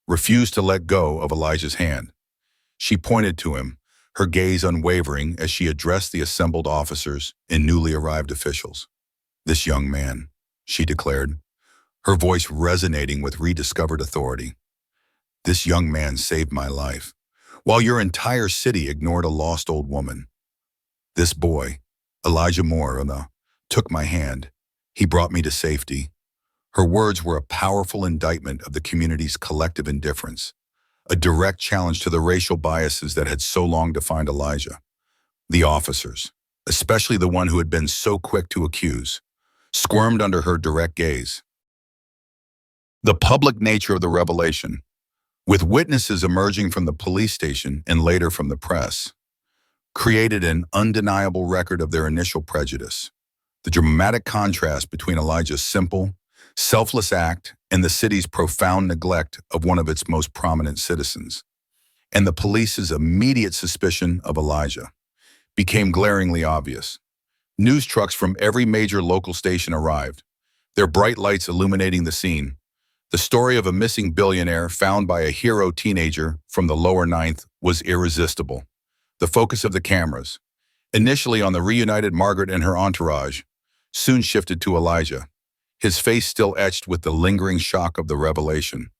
refused to let go of Elijah's hand. She pointed to him, her gaze unwavering as she addressed the assembled officers and newly arrived officials. "This young man," she declared, her voice resonating with rediscovered authority. "This young man saved my life, while your entire city ignored a lost old woman. This boy, Elijah Moore, took my hand. He brought me to safety." Her words were a powerful indictment of the community's collective indifference, a direct challenge to the racial biases that had so long defined Elijah. The officers, especially the one who had been so quick to accuse, squirmed under her direct gaze. The public nature of the revelation, with witnesses emerging from the police station and later from the press, created an undeniable record of their initial prejudice. The dramatic contrast between Elijah's simple, selfless act and the city's profound neglect of one of its most prominent citizens, and the police's immediate suspicion of Elijah, became glaringly obvious. News trucks from every major local station arrived, their bright lights illuminating the scene. The story of a missing billionaire found by a hero teenager from the lower ninth was irresistible. The focus of the cameras, initially on the reunited Margaret and her entourage, soon shifted to Elijah, his face still etched with the lingering shock of the revelation,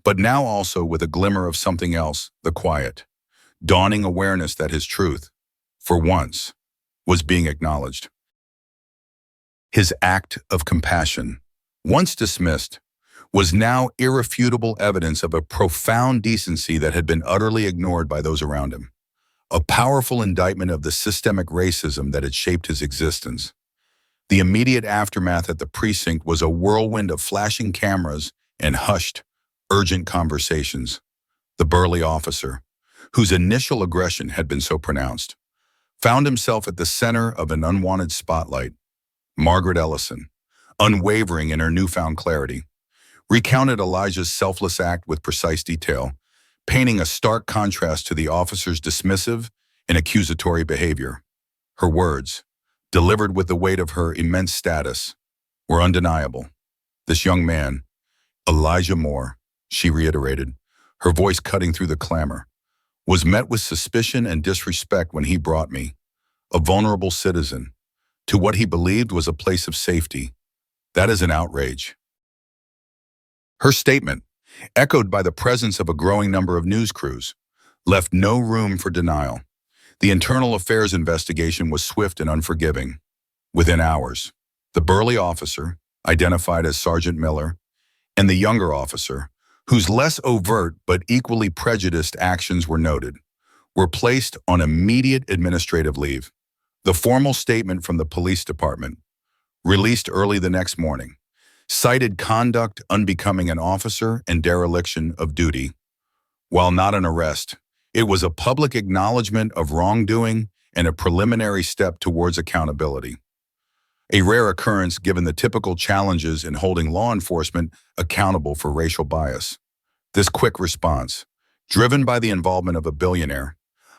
but now also with a glimmer of something else, the quiet, dawning awareness that his truth, for once, was being acknowledged. His act of compassion, once dismissed, was now irrefutable evidence of a profound decency that had been utterly ignored by those around him, a powerful indictment of the systemic racism that had shaped his existence. The immediate aftermath at the precinct was a whirlwind of flashing cameras and hushed, urgent conversations. The burly officer, whose initial aggression had been so pronounced, found himself at the center of an unwanted spotlight. Margaret Ellison, unwavering in her newfound clarity, recounted Elijah's selfless act with precise detail, painting a stark contrast to the officer's dismissive and accusatory behavior. Her words, delivered with the weight of her immense status, were undeniable. "This young man, Elijah Moore," she reiterated, her voice cutting through the clamor, "was met with suspicion and disrespect when he brought me, a vulnerable citizen, to what he believed was a place of safety. That is an outrage." Her statement, echoed by the presence of a growing number of news crews, left no room for denial. The internal affairs investigation was swift and unforgiving. Within hours, the burly officer, identified as Sergeant Miller, and the younger officer, whose less overt but equally prejudiced actions were noted, were placed on immediate administrative leave. The formal statement from the police department, released early the next morning, cited conduct unbecoming an officer and dereliction of duty. While not an arrest, it was a public acknowledgement of wrongdoing and a preliminary step towards accountability. A rare occurrence given the typical challenges in holding law enforcement accountable for racial bias. This quick response, driven by the involvement of a billionaire,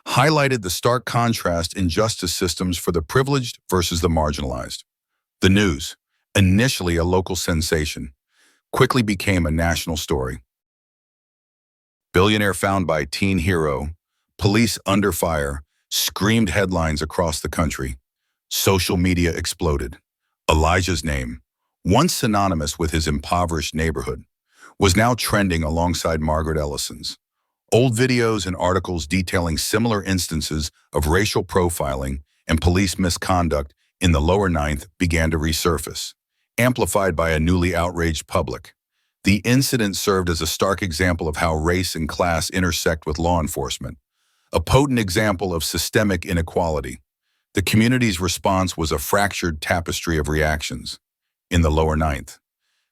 highlighted the stark contrast in justice systems for the privileged versus the marginalized. The news, initially a local sensation, quickly became a national story. Billionaire found by teen hero, police under fire, screamed headlines across the country. Social media exploded. Elijah's name, once synonymous with his impoverished neighborhood, was now trending alongside Margaret Ellison's. Old videos and articles detailing similar instances of racial profiling and police misconduct in the lower ninth began to resurface, amplified by a newly outraged public. The incident served as a stark example of how race and class intersect with law enforcement, a potent example of systemic inequality. The community's response was a fractured tapestry of reactions. In the lower ninth,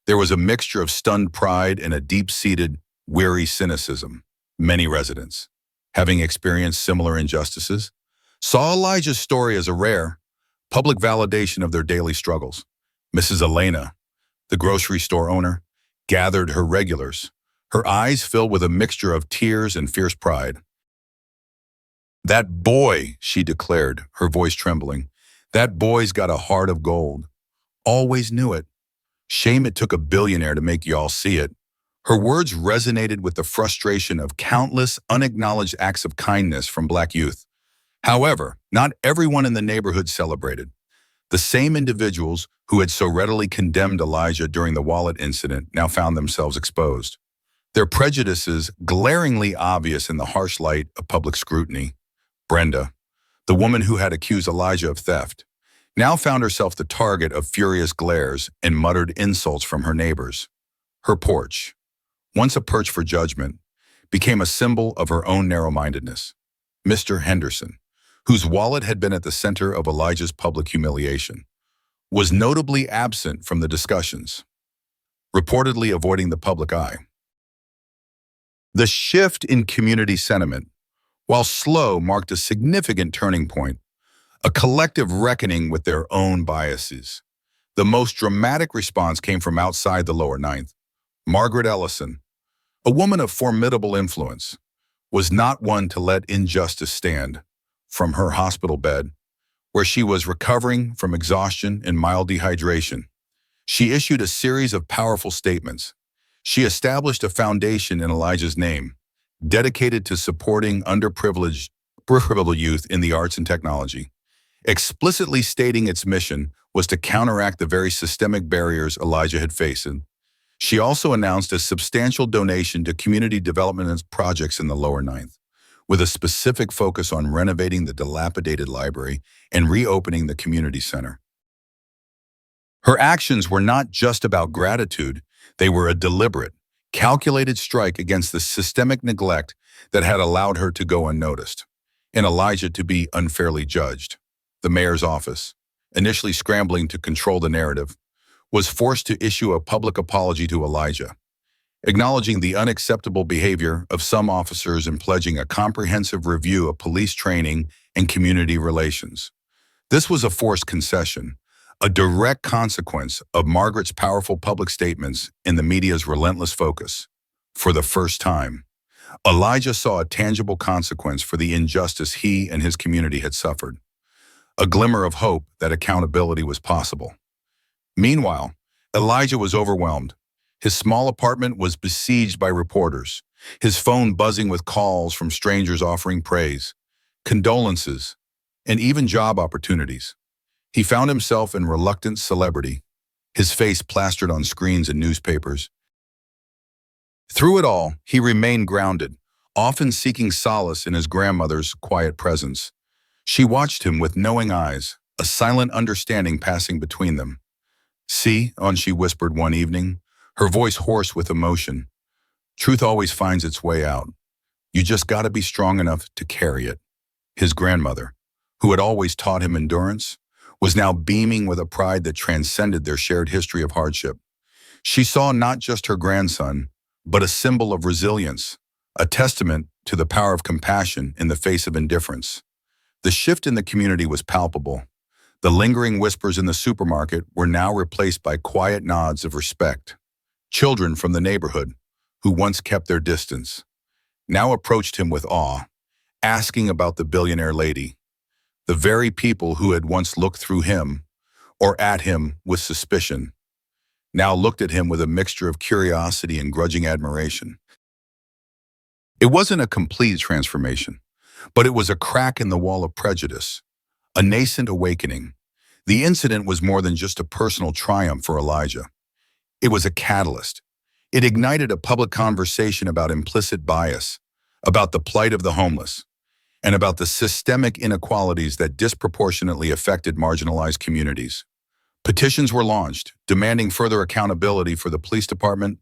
there was a mixture of stunned pride and a deep-seated, weary cynicism. Many residents, having experienced similar injustices, saw Elijah's story as a rare, public validation of their daily struggles. Mrs. Elena, the grocery store owner, gathered her regulars, her eyes filled with a mixture of tears and fierce pride. "That boy," she declared, her voice trembling, "that boy's got a heart of gold. Always knew it. Shame it took a billionaire to make y'all see it." Her words resonated with the frustration of countless unacknowledged acts of kindness from Black youth. However, not everyone in the neighborhood celebrated. The same individuals who had so readily condemned Elijah during the wallet incident now found themselves exposed, their prejudices glaringly obvious in the harsh light of public scrutiny. Brenda, the woman who had accused Elijah of theft, now found herself the target of furious glares and muttered insults from her neighbors. Her porch, once a perch for judgment, became a symbol of her own narrow-mindedness. Mr. Henderson, whose wallet had been at the center of Elijah's public humiliation, was notably absent from the discussions, reportedly avoiding the public eye. The shift in community sentiment, while slow, marked a significant turning point, a collective reckoning with their own biases. The most dramatic response came from outside the lower ninth. Margaret Ellison, a woman of formidable influence, was not one to let injustice stand. From her hospital bed, where she was recovering from exhaustion and mild dehydration, she issued a series of powerful statements. She established a foundation in Elijah's name, dedicated to supporting underprivileged youth in the arts and technology, explicitly stating its mission was to counteract the very systemic barriers Elijah had faced. She also announced a substantial donation to community development projects in the lower ninth, with a specific focus on renovating the dilapidated library and reopening the community center. Her actions were not just about gratitude, they were a deliberate, calculated strike against the systemic neglect that had allowed her to go unnoticed, and Elijah to be unfairly judged. The mayor's office, initially scrambling to control the narrative, was forced to issue a public apology to Elijah, acknowledging the unacceptable behavior of some officers and pledging a comprehensive review of police training and community relations. This was a forced concession, a direct consequence of Margaret's powerful public statements and the media's relentless focus. For the first time, Elijah saw a tangible consequence for the injustice he and his community had suffered, a glimmer of hope that accountability was possible. Meanwhile, Elijah was overwhelmed. His small apartment was besieged by reporters, his phone buzzing with calls from strangers offering praise, condolences, and even job opportunities. He found himself in reluctant celebrity, his face plastered on screens and newspapers. Through it all, he remained grounded, often seeking solace in his grandmother's quiet presence. She watched him with knowing eyes, a silent understanding passing between them. "See," she whispered one evening, her voice hoarse with emotion. "Truth always finds its way out. You just gotta be strong enough to carry it." His grandmother, who had always taught him endurance, was now beaming with a pride that transcended their shared history of hardship. She saw not just her grandson, but a symbol of resilience, a testament to the power of compassion in the face of indifference. The shift in the community was palpable. The lingering whispers in the supermarket were now replaced by quiet nods of respect. Children from the neighborhood, who once kept their distance, now approached him with awe, asking about the billionaire lady. The very people who had once looked through him, or at him with suspicion, now looked at him with a mixture of curiosity and grudging admiration. It wasn't a complete transformation, But it was a crack in the wall of prejudice, a nascent awakening. The incident was more than just a personal triumph for Elijah. It was a catalyst. It ignited a public conversation about implicit bias, about the plight of the homeless, and about the systemic inequalities that disproportionately affected marginalized communities. Petitions were launched, demanding further accountability for the police department.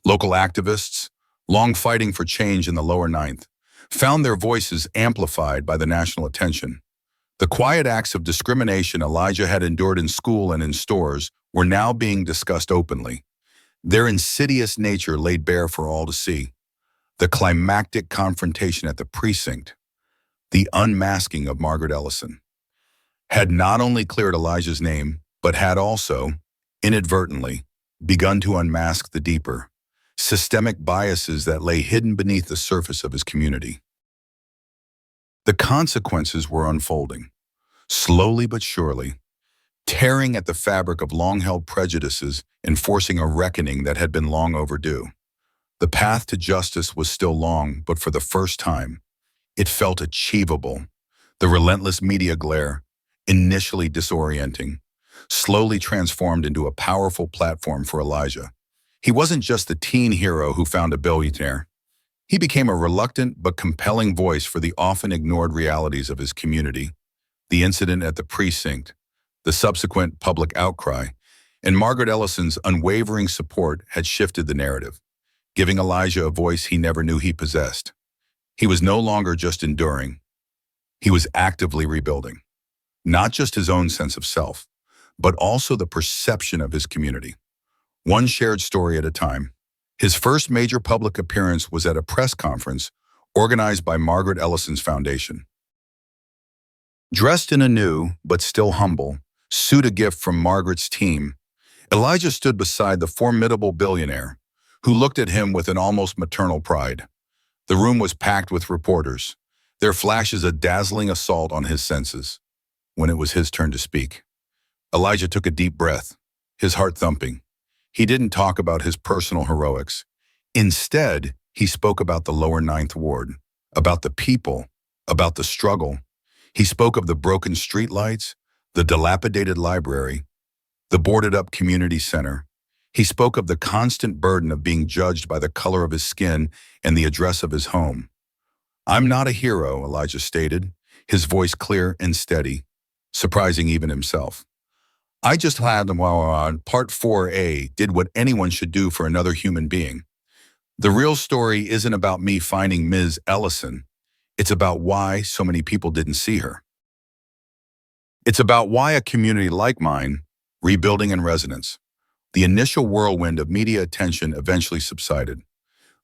Local activists, long fighting for change in the lower ninth, found their voices amplified by the national attention. The quiet acts of discrimination Elijah had endured in school and in stores were now being discussed openly. Their insidious nature laid bare for all to see. The climactic confrontation at the precinct, the unmasking of Margaret Ellison, had not only cleared Elijah's name, but had also, inadvertently, begun to unmask the deeper, systemic biases that lay hidden beneath the surface of his community. The consequences were unfolding, slowly but surely, tearing at the fabric of long-held prejudices and forcing a reckoning that had been long overdue. The path to justice was still long, but for the first time, it felt achievable. The relentless media glare, initially disorienting, slowly transformed into a powerful platform for Elijah. He wasn't just the teen hero who found a billionaire. He became a reluctant but compelling voice for the often ignored realities of his community. The incident at the precinct, the subsequent public outcry, and Margaret Ellison's unwavering support had shifted the narrative, giving Elijah a voice he never knew he possessed. He was no longer just enduring. He was actively rebuilding, not just his own sense of self, but also the perception of his community. One shared story at a time. His first major public appearance was at a press conference organized by Margaret Ellison's foundation. Dressed in a new, but still humble, suit, a gift from Margaret's team, Elijah stood beside the formidable billionaire, who looked at him with an almost maternal pride. The room was packed with reporters, their flashes a dazzling assault on his senses. When it was his turn to speak, Elijah took a deep breath, his heart thumping. He didn't talk about his personal heroics. Instead, he spoke about the lower Ninth Ward, about the people, about the struggle. He spoke of the broken streetlights, the dilapidated library, the boarded-up community center. He spoke of the constant burden of being judged by the color of his skin and the address of his home. "I'm not a hero," Elijah stated, his voice clear and steady, surprising even himself. "I just had Part 4A did what anyone should do for another human being. The real story isn't about me finding Ms. Ellison. It's about why so many people didn't see her. It's about why a community like mine, rebuilding in resonance." The initial whirlwind of media attention eventually subsided,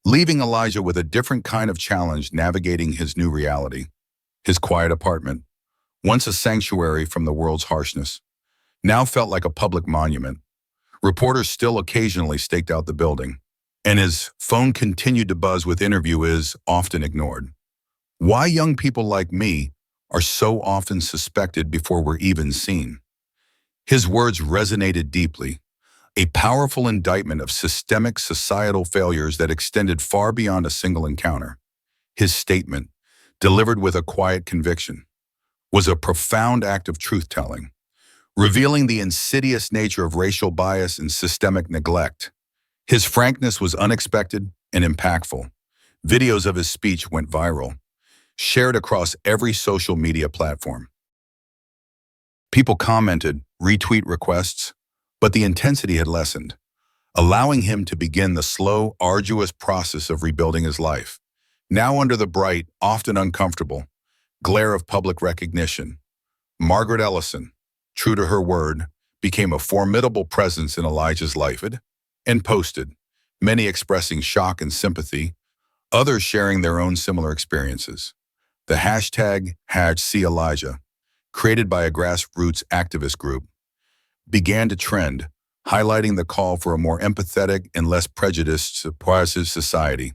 leaving Elijah with a different kind of challenge navigating his new reality. His quiet apartment, once a sanctuary from the world's harshness, now felt like a public monument. Reporters still occasionally staked out the building, and his phone continued to buzz with interviews often ignored. Why young people like me are so often suspected before we're even seen. His words resonated deeply, a powerful indictment of systemic societal failures that extended far beyond a single encounter. His statement, delivered with a quiet conviction, was a profound act of truth-telling, revealing the insidious nature of racial bias and systemic neglect. His frankness was unexpected and impactful. Videos of his speech went viral, shared across every social media platform. People commented, retweet requests, but the intensity had lessened, allowing him to begin the slow, arduous process of rebuilding his life. Now under the bright, often uncomfortable, glare of public recognition, Margaret Ellison, true to her word, became a formidable presence in Elijah's life and posted, many expressing shock and sympathy, others sharing their own similar experiences. The hashtag #SeeElijah, created by a grassroots activist group, began to trend, highlighting the call for a more empathetic and less prejudiced society.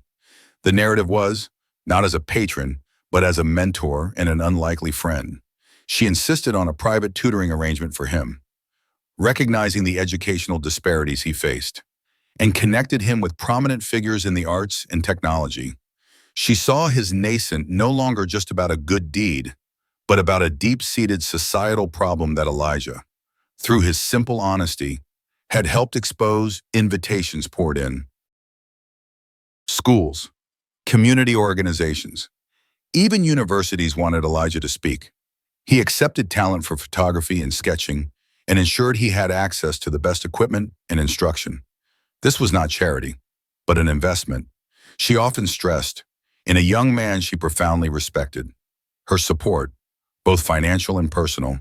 The narrative was, not as a patron, but as a mentor and an unlikely friend. She insisted on a private tutoring arrangement for him, recognizing the educational disparities he faced, and connected him with prominent figures in the arts and technology. She saw his nascent no longer just about a good deed, but about a deep-seated societal problem that Elijah, through his simple honesty, had helped expose. Invitations poured in. Schools, community organizations, even universities wanted Elijah to speak. He accepted talent for photography and sketching and ensured he had access to the best equipment and instruction. This was not charity, but an investment. She often stressed, in a young man she profoundly respected. Her support, both financial and personal,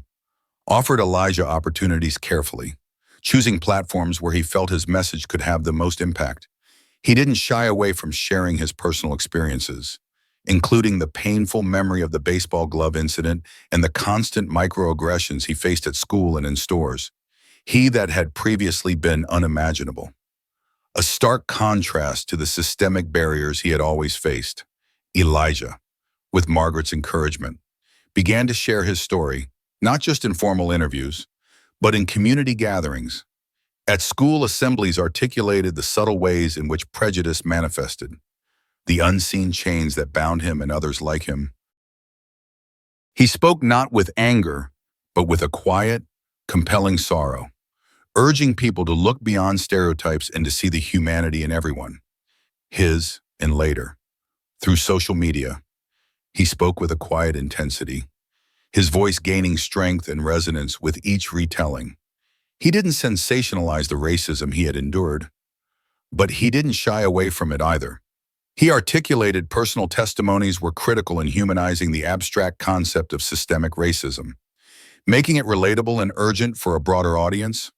offered Elijah opportunities carefully, choosing platforms where he felt his message could have the most impact. He didn't shy away from sharing his personal experiences, including the painful memory of the baseball glove incident and the constant microaggressions he faced at school and in stores. He that had previously been unimaginable. A stark contrast to the systemic barriers he had always faced. Elijah, with Margaret's encouragement, began to share his story, not just in formal interviews, but in community gatherings. At school assemblies articulated the subtle ways in which prejudice manifested, the unseen chains that bound him and others like him. He spoke not with anger, but with a quiet, compelling sorrow, urging people to look beyond stereotypes and to see the humanity in everyone. And later, through social media, he spoke with a quiet intensity, his voice gaining strength and resonance with each retelling. He didn't sensationalize the racism he had endured, but he didn't shy away from it either. He articulated personal testimonies were critical in humanizing the abstract concept of systemic racism, making it relatable and urgent for a broader audience.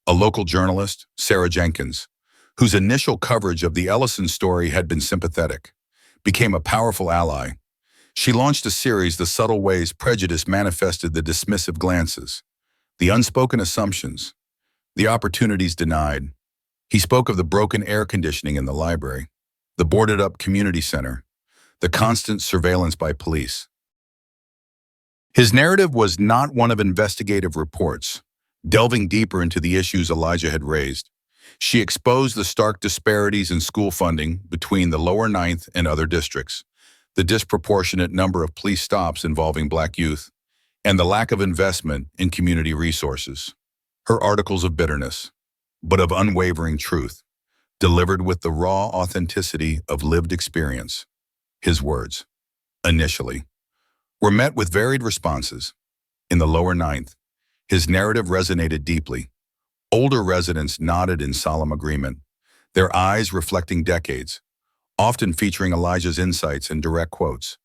A local journalist, Sarah Jenkins, whose initial coverage of the Ellison story had been sympathetic, became a powerful ally. She launched a series, The Subtle Ways Prejudice Manifested, the dismissive glances, the unspoken assumptions, the opportunities denied. He spoke of the broken air conditioning in the library, the boarded-up community center, the constant surveillance by police. His narrative was not one of investigative reports, delving deeper into the issues Elijah had raised. She exposed the stark disparities in school funding between the lower ninth and other districts, the disproportionate number of police stops involving Black youth, and the lack of investment in community resources. Her articles of bitterness, but of unwavering truth, delivered with the raw authenticity of lived experience. His words, initially, were met with varied responses. In the lower ninth, his narrative resonated deeply. Older residents nodded in solemn agreement, their eyes reflecting decades, often featuring Elijah's insights and direct quotes,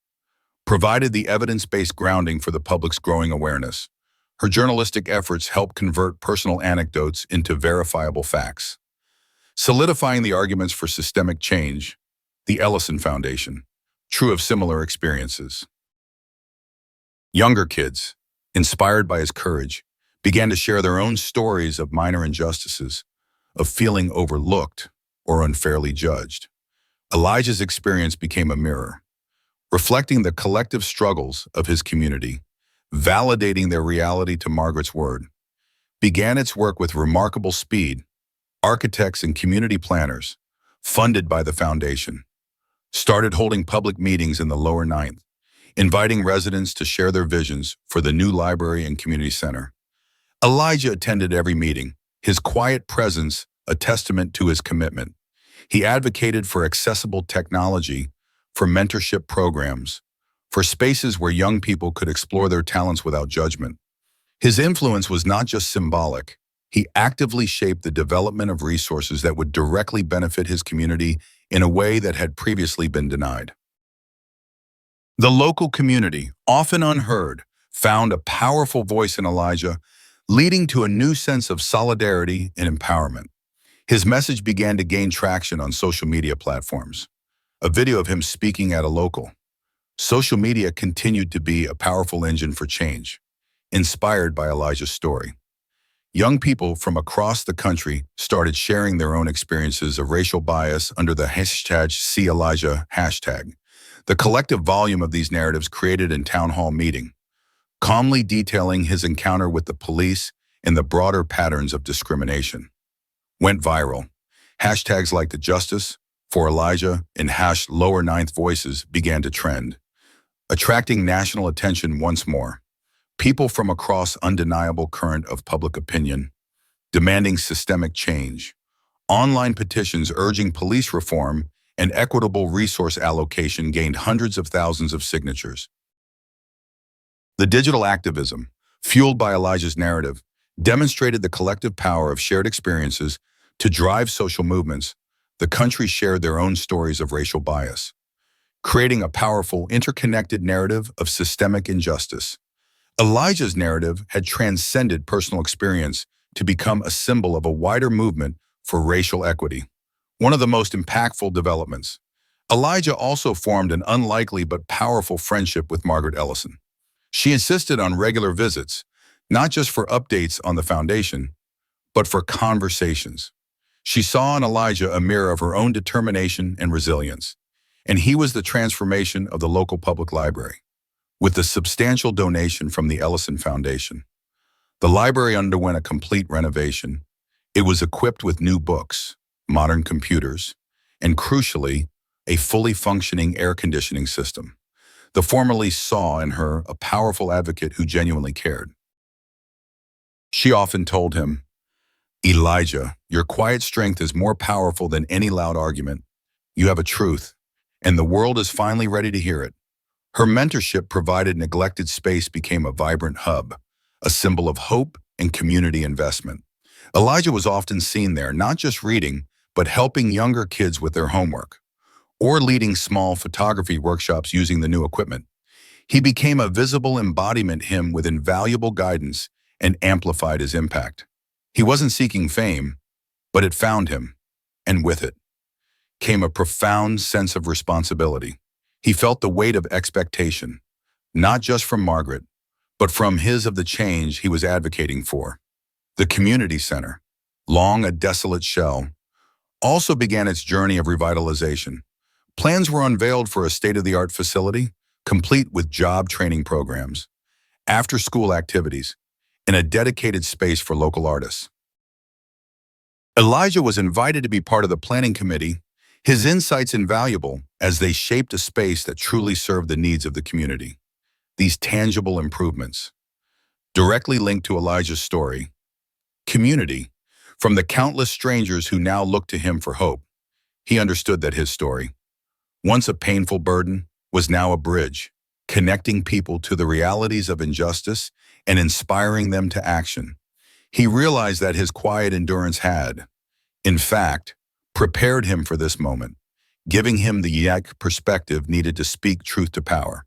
provided the evidence-based grounding for the public's growing awareness. Her journalistic efforts helped convert personal anecdotes into verifiable facts, solidifying the arguments for systemic change. The Ellison Foundation, true of similar experiences. Younger kids, inspired by his courage, began to share their own stories of minor injustices, of feeling overlooked or unfairly judged. Elijah's experience became a mirror, reflecting the collective struggles of his community, validating their reality. To Margaret's word, began its work with remarkable speed. Architects and community planners, funded by the foundation, started holding public meetings in the lower ninth, inviting residents to share their visions for the new library and community center. Elijah attended every meeting, his quiet presence a testament to his commitment. He advocated for accessible technology, for mentorship programs, for spaces where young people could explore their talents without judgment. His influence was not just symbolic. He actively shaped the development of resources that would directly benefit his community in a way that had previously been denied. The local community, often unheard, found a powerful voice in Elijah, leading to a new sense of solidarity and empowerment. His message began to gain traction on social media platforms. A video of him speaking at a local. Social media continued to be a powerful engine for change, inspired by Elijah's story. Young people from across the country started sharing their own experiences of racial bias under the #SeeElijah hashtag. The collective volume of these narratives created in town hall meeting, calmly detailing his encounter with the police and the broader patterns of discrimination, went viral. Hashtags like the justice for Elijah in lower ninth voices began to trend, attracting national attention once more. People from across undeniable current of public opinion, demanding systemic change. Online petitions urging police reform and equitable resource allocation gained hundreds of thousands of signatures. The digital activism, fueled by Elijah's narrative, demonstrated the collective power of shared experiences to drive social movements. The country shared their own stories of racial bias, creating a powerful, interconnected narrative of systemic injustice. Elijah's narrative had transcended personal experience to become a symbol of a wider movement for racial equity. One of the most impactful developments. Elijah also formed an unlikely but powerful friendship with Margaret Ellison. She insisted on regular visits, not just for updates on the foundation, but for conversations. She saw in Elijah a mirror of her own determination and resilience, and he was the transformation of the local public library. With the substantial donation from the Ellison Foundation, the library underwent a complete renovation. It was equipped with new books, modern computers, and crucially, a fully functioning air conditioning system. The formerly saw in her a powerful advocate who genuinely cared. She often told him, "Elijah, your quiet strength is more powerful than any loud argument. You have a truth, and the world is finally ready to hear it." Her mentorship provided neglected space became a vibrant hub, a symbol of hope and community investment. Elijah was often seen there, not just reading, but helping younger kids with their homework, or leading small photography workshops using the new equipment. He became a visible embodiment him with invaluable guidance and amplified his impact. He wasn't seeking fame, but it found him, and with it came a profound sense of responsibility. He felt the weight of expectation, not just from Margaret, but from his of the change he was advocating for. The community center, long a desolate shell, also began its journey of revitalization. Plans were unveiled for a state-of-the-art facility, complete with job training programs, after-school activities, and a dedicated space for local artists. Elijah was invited to be part of the planning committee, his insights invaluable as they shaped a space that truly served the needs of the community. These tangible improvements, directly linked to Elijah's story, community, from the countless strangers who now looked to him for hope, he understood that his story, once a painful burden, was now a bridge, connecting people to the realities of injustice and inspiring them to action. He realized that his quiet endurance had, in fact, prepared him for this moment, giving him the unique perspective needed to speak truth to power.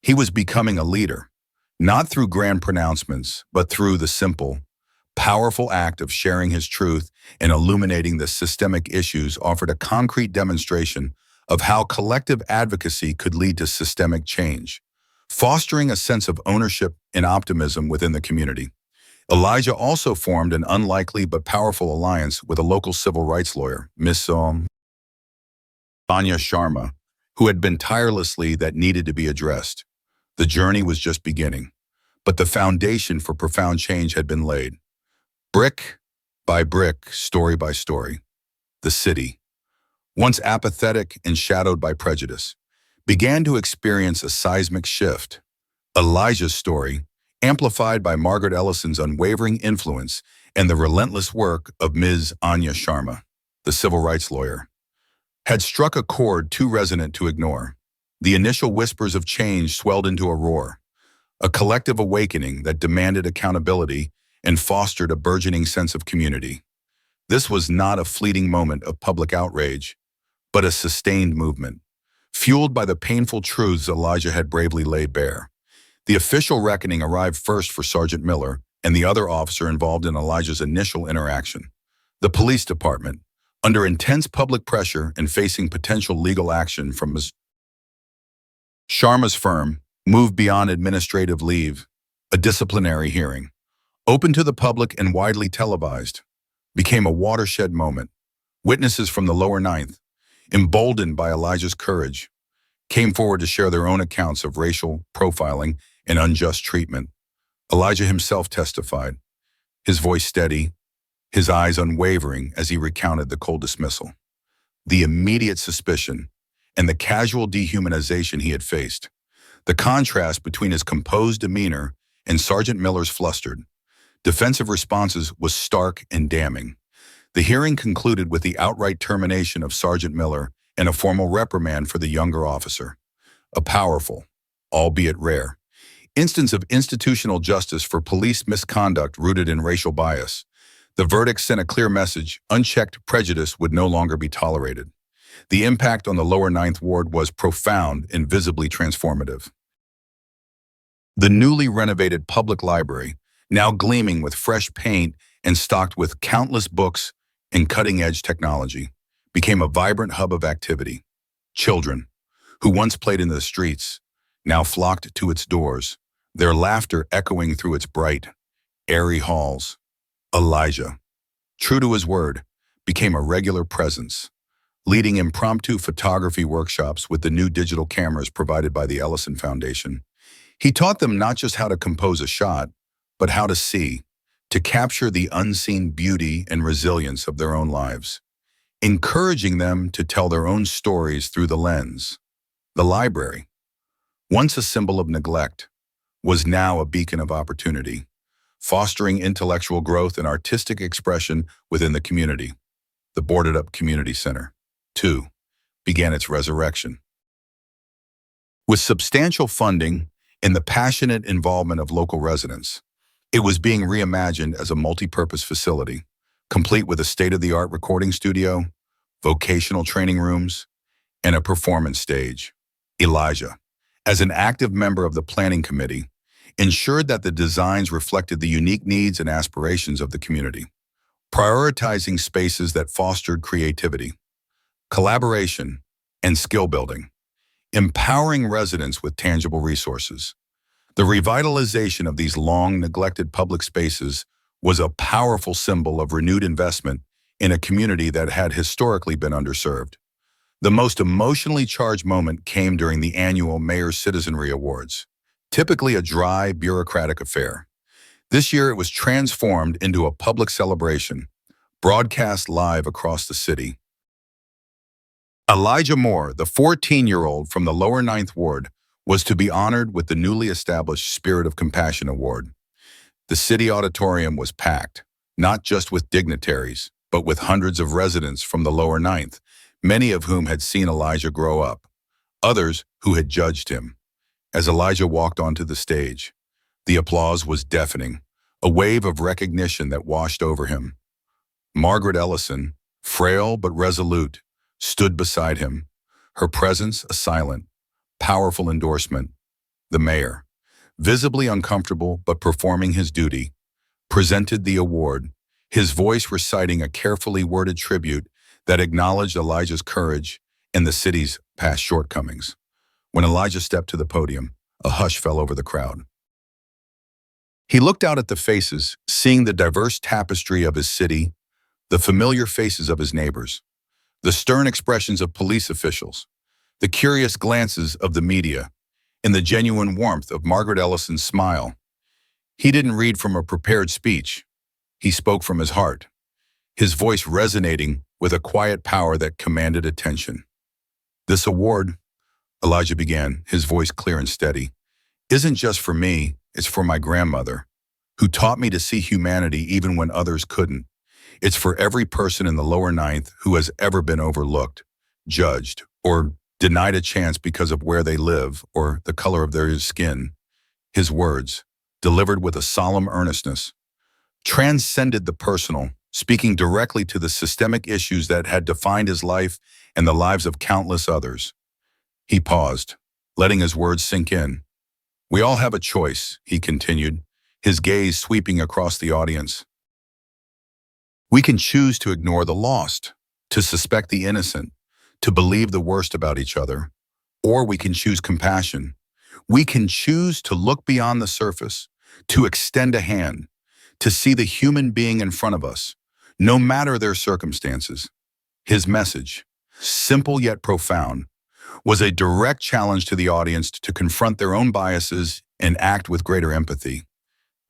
He was becoming a leader, not through grand pronouncements, but through the simple, powerful act of sharing his truth and illuminating the systemic issues offered a concrete demonstration of how collective advocacy could lead to systemic change, fostering a sense of ownership and optimism within the community. Elijah also formed an unlikely but powerful alliance with a local civil rights lawyer, Miss Anya Sharma, who had been tirelessly that needed to be addressed. The journey was just beginning, but the foundation for profound change had been laid. Brick by brick, story by story, the city, once apathetic and shadowed by prejudice, began to experience a seismic shift. Elijah's story, amplified by Margaret Ellison's unwavering influence and the relentless work of Ms. Anya Sharma, the civil rights lawyer, had struck a chord too resonant to ignore. The initial whispers of change swelled into a roar, a collective awakening that demanded accountability and fostered a burgeoning sense of community. This was not a fleeting moment of public outrage, but a sustained movement, fueled by the painful truths Elijah had bravely laid bare. The official reckoning arrived first for Sergeant Miller and the other officer involved in Elijah's initial interaction. The police department, under intense public pressure and facing potential legal action from Ms. Sharma's firm, moved beyond administrative leave, a disciplinary hearing, open to the public and widely televised, became a watershed moment. Witnesses from the lower ninth, emboldened by Elijah's courage, came forward to share their own accounts of racial profiling and unjust treatment. Elijah himself testified, his voice steady, his eyes unwavering as he recounted the cold dismissal, the immediate suspicion, and the casual dehumanization he had faced. The contrast between his composed demeanor and Sergeant Miller's flustered, defensive responses was stark and damning. The hearing concluded with the outright termination of Sergeant Miller and a formal reprimand for the younger officer. A powerful, albeit rare, instance of institutional justice for police misconduct rooted in racial bias. The verdict sent a clear message: unchecked prejudice would no longer be tolerated. The impact on the lower Ninth Ward was profound and visibly transformative. The newly renovated public library, now gleaming with fresh paint and stocked with countless books and cutting-edge technology, became a vibrant hub of activity. Children, who once played in the streets, now flocked to its doors, their laughter echoing through its bright, airy halls. Elijah, true to his word, became a regular presence, leading impromptu photography workshops with the new digital cameras provided by the Ellison Foundation. He taught them not just how to compose a shot, but how to see, to capture the unseen beauty and resilience of their own lives, encouraging them to tell their own stories through the lens. The library, once a symbol of neglect, was now a beacon of opportunity, fostering intellectual growth and artistic expression within the community. The boarded-up community center, too, began its resurrection. With substantial funding and the passionate involvement of local residents, it was being reimagined as a multi-purpose facility, complete with a state-of-the-art recording studio, vocational training rooms, and a performance stage. Elijah, as an active member of the planning committee, ensured that the designs reflected the unique needs and aspirations of the community, prioritizing spaces that fostered creativity, collaboration, and skill building, empowering residents with tangible resources. The revitalization of these long-neglected public spaces was a powerful symbol of renewed investment in a community that had historically been underserved. The most emotionally charged moment came during the annual Mayor's Citizenry Awards, typically a dry, bureaucratic affair. This year it was transformed into a public celebration, broadcast live across the city. Elijah Moore, the 14-year-old from the lower Ninth Ward, was to be honored with the newly established Spirit of Compassion Award. The city auditorium was packed, not just with dignitaries, but with hundreds of residents from the lower Ninth, many of whom had seen Elijah grow up, others who had judged him. As Elijah walked onto the stage, the applause was deafening, a wave of recognition that washed over him. Margaret Ellison, frail but resolute, stood beside him, her presence a silent, powerful endorsement. The mayor, visibly uncomfortable but performing his duty, presented the award, his voice reciting a carefully worded tribute that acknowledged Elijah's courage and the city's past shortcomings. When Elijah stepped to the podium, a hush fell over the crowd. He looked out at the faces, seeing the diverse tapestry of his city, the familiar faces of his neighbors, the stern expressions of police officials, the curious glances of the media, and the genuine warmth of Margaret Ellison's smile. He didn't read from a prepared speech. He spoke from his heart, his voice resonating with a quiet power that commanded attention. This award, Elijah began, his voice clear and steady, isn't just for me, it's for my grandmother, who taught me to see humanity even when others couldn't. It's for every person in the lower Ninth who has ever been overlooked, judged, or denied a chance because of where they live or the color of their skin. His words, delivered with a solemn earnestness, transcended the personal, speaking directly to the systemic issues that had defined his life and the lives of countless others. He paused, letting his words sink in. We all have a choice, he continued, his gaze sweeping across the audience. We can choose to ignore the lost, to suspect the innocent, to believe the worst about each other, or we can choose compassion. We can choose to look beyond the surface, to extend a hand, to see the human being in front of us, no matter their circumstances. His message, simple yet profound, was a direct challenge to the audience to confront their own biases and act with greater empathy.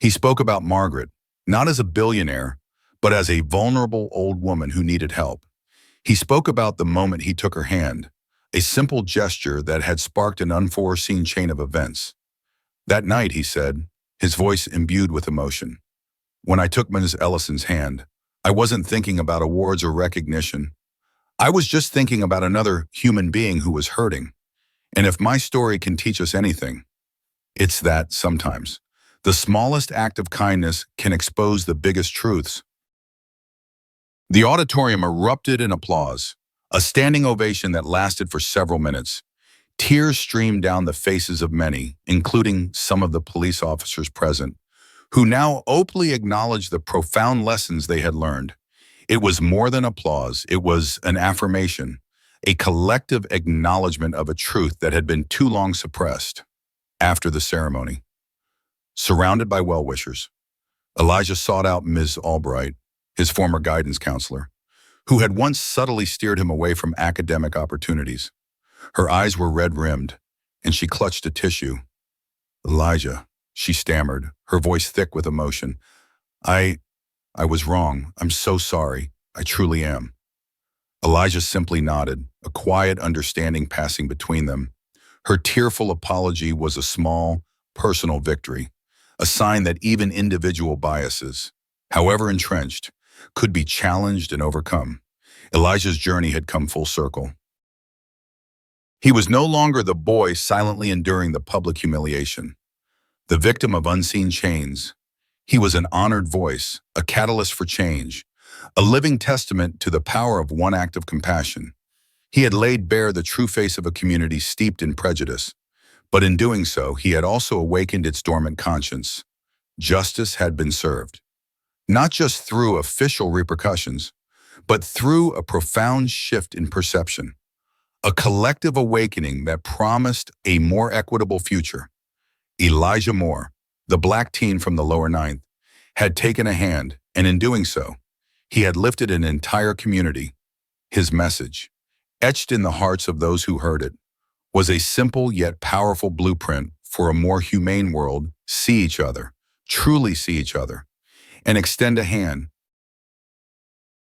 He spoke about Margaret, not as a billionaire, but as a vulnerable old woman who needed help. He spoke about the moment he took her hand, a simple gesture that had sparked an unforeseen chain of events. That night, he said, his voice imbued with emotion, when I took Ms. Ellison's hand, I wasn't thinking about awards or recognition. I was just thinking about another human being who was hurting. And if my story can teach us anything, it's that sometimes the smallest act of kindness can expose the biggest truths. The auditorium erupted in applause, a standing ovation that lasted for several minutes. Tears streamed down the faces of many, including some of the police officers present, who now openly acknowledged the profound lessons they had learned. It was more than applause, it was an affirmation, a collective acknowledgement of a truth that had been too long suppressed. After the ceremony, surrounded by well-wishers, Elijah sought out Ms. Albright, his former guidance counselor, who had once subtly steered him away from academic opportunities. Her eyes were red-rimmed, and she clutched a tissue. "Elijah," she stammered, her voice thick with emotion. I was wrong. I'm so sorry. I truly am." Elijah simply nodded, a quiet understanding passing between them. Her tearful apology was a small, personal victory, a sign that even individual biases, however entrenched, could be challenged and overcome. Elijah's journey had come full circle. He was no longer the boy silently enduring the public humiliation, the victim of unseen chains. He was an honored voice, a catalyst for change, a living testament to the power of one act of compassion. He had laid bare the true face of a community steeped in prejudice, but in doing so, he had also awakened its dormant conscience. Justice had been served, not just through official repercussions, but through a profound shift in perception, a collective awakening that promised a more equitable future. Elijah Moore, the black teen from the lower ninth, had taken a hand, and in doing so, he had lifted an entire community. His message, etched in the hearts of those who heard it, was a simple yet powerful blueprint for a more humane world. See each other, truly see each other, and extend a hand,